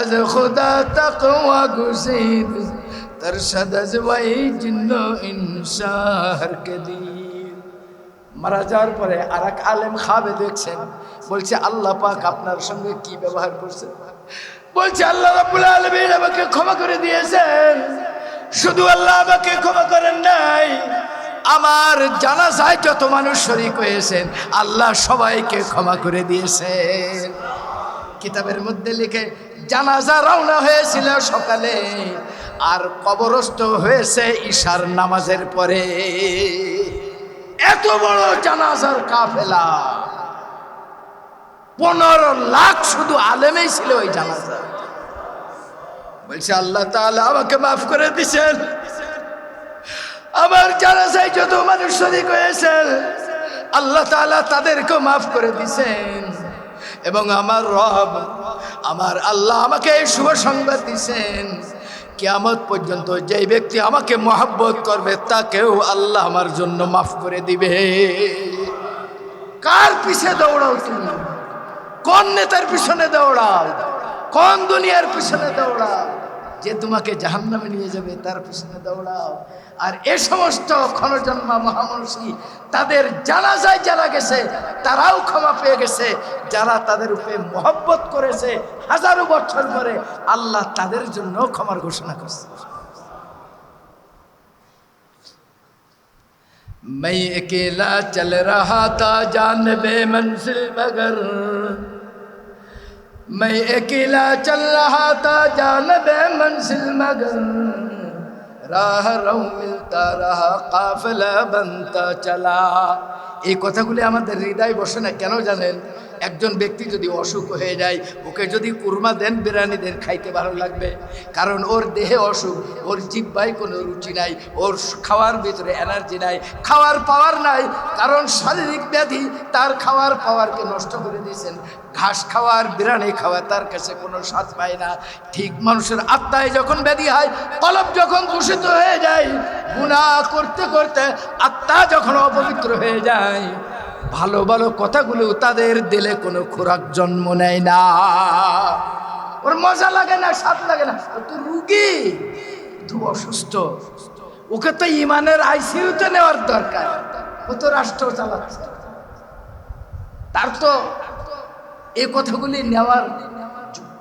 अज खुदा तक़वा गुज़ीद, तरसद अज वही जिन्नो इंसा हर के दीन। মারা যাওয়ার পরে আর এক আলেম খাবে দেখছেন, বলছে আল্লাহ পাক আপনার সঙ্গে কি ব্যবহার করছেন? বলছে আল্লাহ রাব্বুল আলামিন আমাকে ক্ষমা করে দিয়েছেন। শুধু আল্লাহ আমাকে ক্ষমা করেন নাই, আমার জানাজায় যত মানুষ শরীক হয়েছেন আল্লাহ সবাইকে ক্ষমা করে দিয়েছেন। কিতাবের মধ্যে লিখে জানাজা রওনা হয়েছিল সকালে, আর কবরস্থ হয়েছে ঈশার নামাজের পরে। এত বড় জানাজার কাফেলা, 15 লাখ শুধু আলেমেই ছিল ওই জানাজা। বলছে আল্লাহ তাআলা আমাকে মাফ করে দিয়েছেন, আমার জানাজায় যত মানুষ শরীক হয়েছেন আল্লাহ তাআলা তাদেরকে মাফ করে দিয়েছেন। এবং আমার রব আমার আল্লাহ আমাকে এই শুভ সংবাদ দিয়েছেন, কিয়ামত পর্যন্ত যেই ব্যক্তি আমাকে মহব্বত করবে তাকেও আল্লাহ আমার জন্য মাফ করে দিবে। কার পিছে দৌড়াও তুমি? কোন নেতার পিছনে দৌড়াও? কোন দুনিয়ার পিছনে দৌড়াও? যে তোমাকে জাহান্নামে নিয়ে যাবে তার পিছনে দৌড়াও। আর এ সমস্ত ক্ষণজন্মা মহামনুষী তাদের জানাজায় যারা গেছে তারাও ক্ষমা পেয়ে গেছে, যারা তাদের উপরে মহব্বত করেছে হাজারো বছর পরে আল্লাহ তাদের জন্য ক্ষমার ঘোষণা করছে। मैं अकेला चल रहा था जानबे मंजिल मगर, मैं अकेला चल रहा था जानबे मंजिल मगर, राह रहूं मिलता रहा काफिला बनता चला। এই কথাগুলি আমাদের হৃদয় বসে না কেন জানেন? একজন ব্যক্তি যদি অসুখ হয়ে যায়, ওকে যদি কুরমা দেন, বিরিয়ানি দেন, খাইতে ভালো লাগবে। কারণ ওর দেহে অসুখ, ওর জিহ্বায় কোনো রুচি নাই, ওর খাওয়ার ভিতরে এনার্জি নাই, খাওয়ার পাওয়ার নাই। কারণ শারীরিক ব্যাধি তার খাওয়ার পাওয়ারকে নষ্ট করে দিয়েছেন। ঘাস খাওয়ার, বিরিয়ানি খাওয়া তার কাছে কোনো স্বাদ পায় না। ঠিক মানুষের আত্মায় যখন ব্যাধি হয়, কলব যখন দূষিত হয়ে যায়, গুনাহ করতে করতে আত্মা যখন অপবিত্র হয়ে যায়, ভালো ভালো কথাগুলো তাদের দিলে কোনো খোরাক জন্ম নেয় না, ওর মজা লাগে না, স্বাদ লাগে না। ও তো রুগী, তো অসুস্থ। ওকে তো ইমানের আইসিইউতে নেওয়ার দরকার, ও তো রাষ্ট্র চালাচ্ছে। তার তো এই কথাগুলি নেওয়ার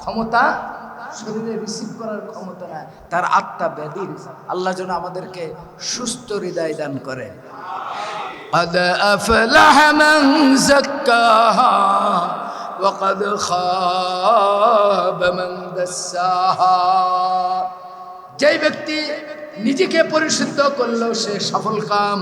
ক্ষমতা, শরীরে রিসিভ করার ক্ষমতা না, তার আত্মা ব্যাধির। আল্লাহ যেন আমাদেরকে সুস্থ হৃদয় দান করে। قد أفلح من زكاها وقد خاب من دساها। যে ব্যক্তি নিজেকে পরিশুদ্ধ করলো সে সফল কাম,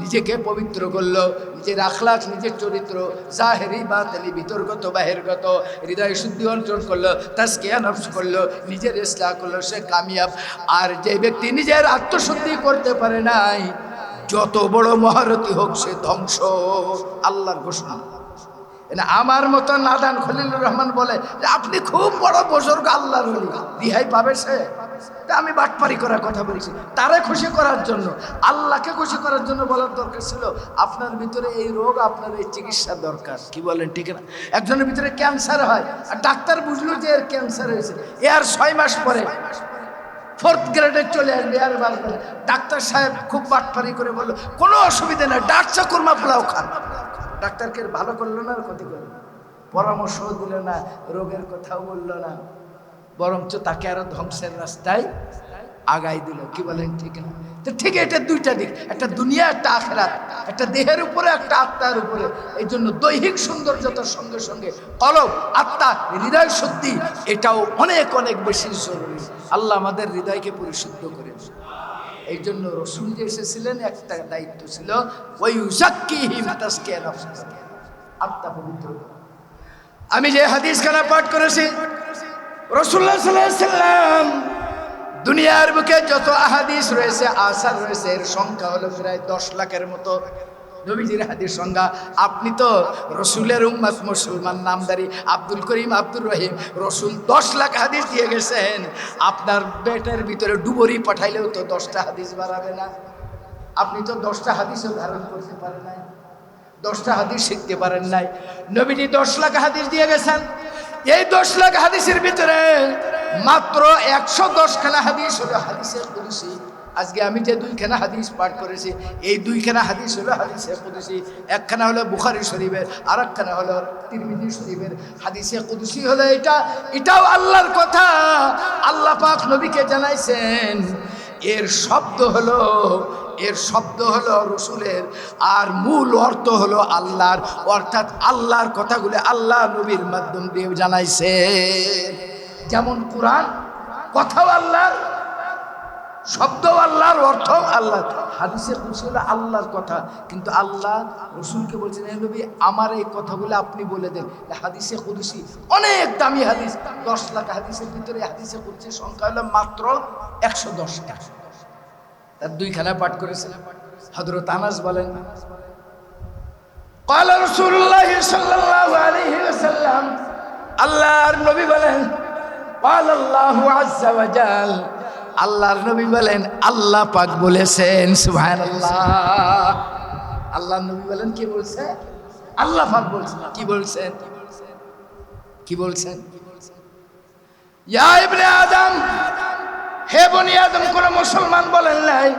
নিজেকে পবিত্র করলো, নিজের আখলাক, নিজের চরিত্র, জাহেরি বাতিনি, ভিতরগত বাহিরগত, হৃদয় শুদ্ধি অর্জন করলো, তাজকিয়া নফস করলো, নিজের ইসলাহ করলো, সে কামিয়াব। আর যে ব্যক্তি নিজের আত্মশুদ্ধি করতে পারে নাই, যত বড় মহারথী হোক সে ধ্বংস। আল্লাহর ঘোষণা। আমার মতো নাদান খলিলুর রহমান বলে যে আপনি খুব বড় বুজুর্গ, আল্লাহর ওলি, রিহাই পাবে সে? আমি বাটপারি করার কথা বলছি তারে খুশি করার জন্য, আল্লাহকে খুশি করার জন্য বলার দরকার ছিল আপনার ভিতরে এই রোগ, আপনার এই চিকিৎসা দরকার। কি বলেন ঠিক না? একজনের ভিতরে ক্যান্সার হয় আর ডাক্তার বুঝলো যে এর ক্যান্সার হয়েছে, এর 6 মাস পরে 4th গ্রেডে চলে আসবে। আর ডাক্তার সাহেব খুব বাটপারি করে বললো কোনো অসুবিধা নেই, ডাকচা কুরমা পোলাও খান। ডাক্তারকে ভালো করলো না, ক্ষতি করলো, পরামর্শও দিল না, রোগের কথাও বললো না, বরঞ্চ তাকে আরো ধ্বংসের রাস্তায় আগাই দিল। কি বলেন ঠিক না? তো ঠিক এটা দুইটা দিক, একটা দুনিয়া, একটা আখিরাত, একটা দেহের উপরে, একটা আত্মার উপরে। এই জন্য দৈহিক সৌন্দর্যতার সঙ্গে সঙ্গে কলব, আত্মা, হৃদয় শুদ্ধি এটাও অনেক অনেক বেশি জরুরি। আল্লাহ আমাদের হৃদয়কে পরিশুদ্ধ করে। এই জন্য রসুল যে এসেছিলেন একটা দায়িত্ব ছিল, ওই উযাক্কিহিম তাজকিয়া নফস, আত্মা পবিত্র। আমি যে হাদিস খানা পাঠ করেছি, রাসূলুল্লাহ সাল্লাল্লাহু আলাইহি সাল্লাম দুনিয়ার বুকে যত আহাদিস রয়েছে, আসার রয়েছে, এর সংখ্যা হলো প্রায় 10 লাখের মতো। নবীজির হাদিস সংখ্যা। আপনি তো রসুলের উম্মত, মুসলমান, নামদারি, আব্দুল করিম, আব্দুর রহিম, রসুল 10 লাখ হাদিস দিয়ে গেছেন। আপনার পেটের ভিতরে ডুবুরি পাঠাইলেও তো 10টা হাদিস বাড়াবে না। আপনি তো 10টা হাদিসও ধারণ করতে পারেন নাই, 10টা হাদিস শিখতে পারেন নাই। নবীজি 10 লাখ হাদিস দিয়ে গেছেন। এই 10 লাখ হাদিসের ভিতরে মাত্র 110 খানা হাদিস হলো হাদিসে কুদসি। আজকে আমি যে 2খানা হাদিস পাঠ করেছি, এই 2খানা হাদিস হলো হাদিসে কুদসি। একখানা হলো বুখারী শরীফের, আর একখানা হলো তিরমিজি শরীফের। হাদিসে কুদসি হলো এটাও আল্লাহর কথা, আল্লাহ পাক নবীকে জানাইছেন। এর শব্দ হলো রসুলের, আর মূল অর্থ হলো আল্লাহর, অর্থাৎ আল্লাহর কথাগুলো আল্লাহ নবীর মাধ্যম দিয়ে জানাইছে। যেমন কোরআন কথাও আল্লাহর, শব্দ আল্লাহর, অর্থ আল্লাহ। হাদিসে কুদসি হলো আল্লাহর কথা, কিন্তু আল্লাহ রসুলকে বলছেন হে নবী আমার এই কথাগুলো আপনি বলে দেন। হাদিসে কুদসি অনেক দামি হাদিস, 10 লাখ হাদিসের ভিতরে হাদিসে কুদসির সংখ্যা হলো মাত্র 110টা। তার 2খানা পাঠ করেছেন। হযরত আনাস বলেন, قال رسول الله صلى الله عليه وسلم, আল্লাহর নবী বলেন, قال الله عز وجل, আল্লাহর নবী বলেন আল্লাহ পাক বলেছেন। সুবহানাল্লাহ। আল্লাহর নবী বলেন কি বলছে? আল্লাহ পাক বলছেন। কি বলছেন? কি বলছেন? ইয়া ইবনে আদম, হে বনি আদম। কোন মুসলমান বলেন নাই,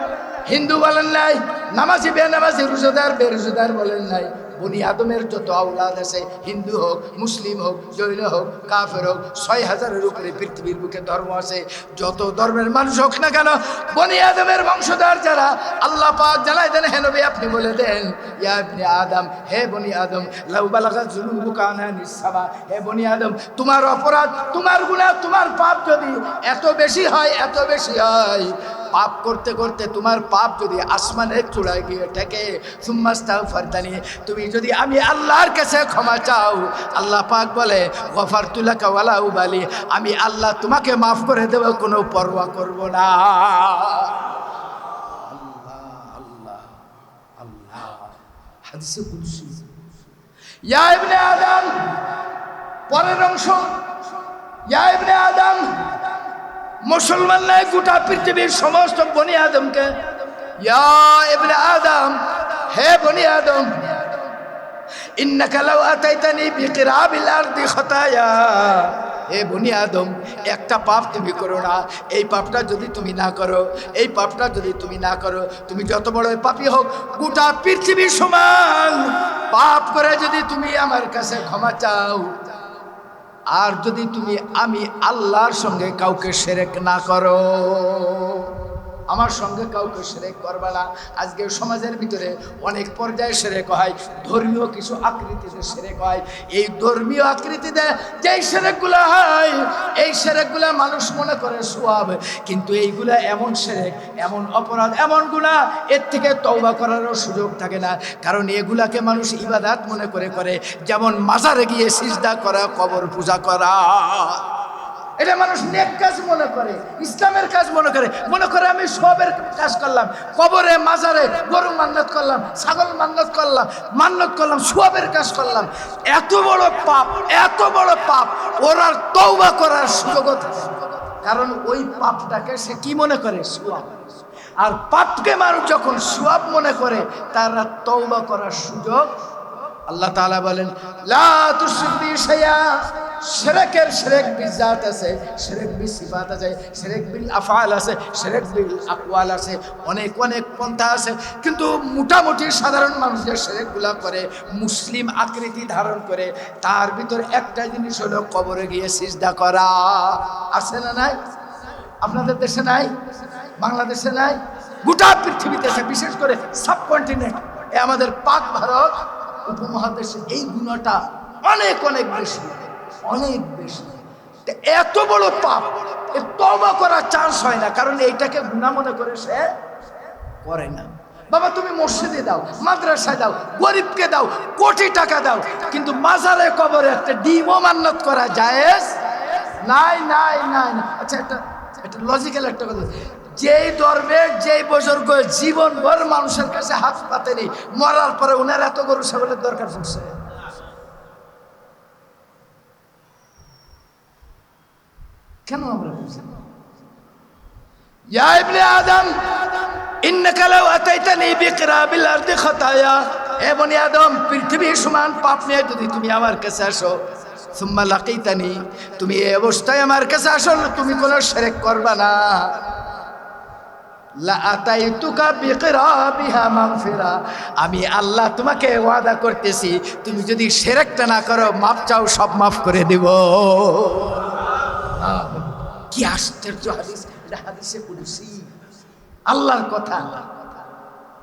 হিন্দু বলেন নাই, নামাজি বেনামাজি, রোজাদার বেরোজাদার বলেন নাই। বনি আদমের যত আওলাদ আছে, হিন্দু হোক, মুসলিম হোক, জৈন হোক, কাফের হোক, 6000-এর উপরে পৃথিবীর বুকে ধর্ম আছে। যত ধর্মের মানুষ হোক না কেন, বনি আদমের বংশধর যারা, আল্লাহ পাক জানাই দেন হে নবী আপনি বলে দেন, ইয়া ইবনে আদম, হে বনি আদম, লাউ বালাগাত যুনুবুকা আনানিস সামা, হে বনি আদম তোমার অপরাধ, তোমার গুনাহ, তোমার পাপ যদি এত বেশি হয়, পাপ করতে করতে তোমার পাপ যদি আসমানের চূড়ায় গিয়ে ঠেকে, সুম্মাস্তাগফিরতানি, তুমি যদি আমি আল্লাহর কাছে ক্ষমা চাও, আল্লাহ পাক বলে গফারতু লাকা ওয়ালা উবালি, আমি আল্লাহ তোমাকে মাফ করে দেব, কোনো পরোয়া করব না। আল্লাহ আল্লাহ আল্লাহ। হাদিসে কুদসি। ইয়া ইবনে আদম, পরের অংশ, ইয়া ইবনে আদম, মুসলমান নাই গোটা পৃথিবীর সমস্ত বনি আদমকে, ইয়া ইবনে আদম, হে বনি আদম, ইন্নাকা লাউ আতাইতানি বিকিরাবিল আরদি খাতায়া এ বনি আদম, একটা পাপ তুমি করো না। এই পাপটা যদি তুমি না করো, এই পাপটা যদি তুমি না করো, তুমি যত বড় পাপী হোক, গোটা পৃথিবীর সমান পাপ করে যদি তুমি আমার কাছে ক্ষমা চাও, আর যদি তুমি আমি আল্লাহর সঙ্গে কাউকে শিরক না করো, আমার সঙ্গে কাউকে শিরক করবে না। আজকে সমাজের ভিতরে অনেক পর্যায়ে শিরক হয়, ধর্মীয় কিছু আকৃতিতে শিরক হয়। এই ধর্মীয় আকৃতিতে যেই শিরকগুলো হয়, এই শিরকগুলো মানুষ মনে করে সওয়াব, কিন্তু এইগুলা এমন শিরক, এমন অপরাধ, এমন গুনাহ, এর থেকে তওবা করারও সুযোগ থাকে না। কারণ এগুলাকে মানুষ ইবাদত মনে করে, যেমন মাজারে গিয়ে সিজদা করা, কবর পূজা করা, এটা মানুষ নেক কাজ মনে করে, ইসলামের কাজ মনে করে আমি সবের কাজ করলাম, কবরে মাজারে গরু মান্নত করলাম, ছাগল মান্নত করলাম, সবের কাজ করলাম। এত বড় পাপ ওর আর তওবা করার সুযোগ থাকে, কারণ ওই পাপটাকে সে কি মনে করে? সওয়াব। আর পাপকে মানুষ যখন সওয়াব মনে করে, তার আর তওবা করার সুযোগ। আল্লাহ তাআলা বলেন, লা তুশরিক বি শাইআ, শিরকের শিরক বিজাত আছে, শিরক বি সিফাত আছে, শিরক বিল আফআল আছে, শিরক বিল আকওয়াল আছে, অনেক পন্থা আছে। কিন্তু মোটামুটি সাধারণ মানুষ যে শিরকগুলা করে, মুসলিম আকৃতি ধারণ করে, তার ভিতর একটা জিনিস হলো কবরে গিয়ে সিজদা করা। আছে না নাই? আপনাদের দেশে নাই? বাংলাদেশে নাই? গোটা পৃথিবীতে আছে, বিশেষ করে সাবকন্টিনেন্ট, আমাদের পাক ভারত উপমহাদেশে এই গুণাটা অনেক বেশি। এত বড় পাপ, এ তওবা করার চান্স হয় না, কারণ এইটাকে গুনাহ মনে করে সে করে না। বাবা, তুমি মসজিদে দাও, মাদ্রাসায় দাও, গরিবকে দাও, কোটি টাকা দাও, কিন্তু মাজারে কবরে একটা ডিমও মান্নত করা জায়েজ নাই। আচ্ছা, এটা লজিক্যাল একটা কথা, যেই দরবেশ, যেই বুজুর্গ জীবনভর মানুষের কাছে হাত পাতেনি, মরার পরে ওনার এত গরু ছাগলের দরকার পড়ছে? কেন আমরা বুঝি? ইয়া ইবনে আদম, ইন্নাকা লাউ আতাইতানি বিকরাবিল আরদি খাতায়া, এ বনি আদম, পৃথিবীর সমান পাপ নিয়ে যদি তুমি আমার কাছে আসো, সুম্মা লাকিতানি, তুমি এই অবস্থায় আমার কাছে আসো, তুমি কোনো শিরক করবা না, লা আতাইতুকা বিকরাবিহা মাগফিরা, আমি আল্লাহ তোমাকে ওয়াদা করতেছি, তুমি যদি শিরকটা না করো, মাপ চাও, সব মাফ করে দেব। কি আশ্চর্য হাদিস! এটা হাদিসে কুদসি, আল্লাহর কথা।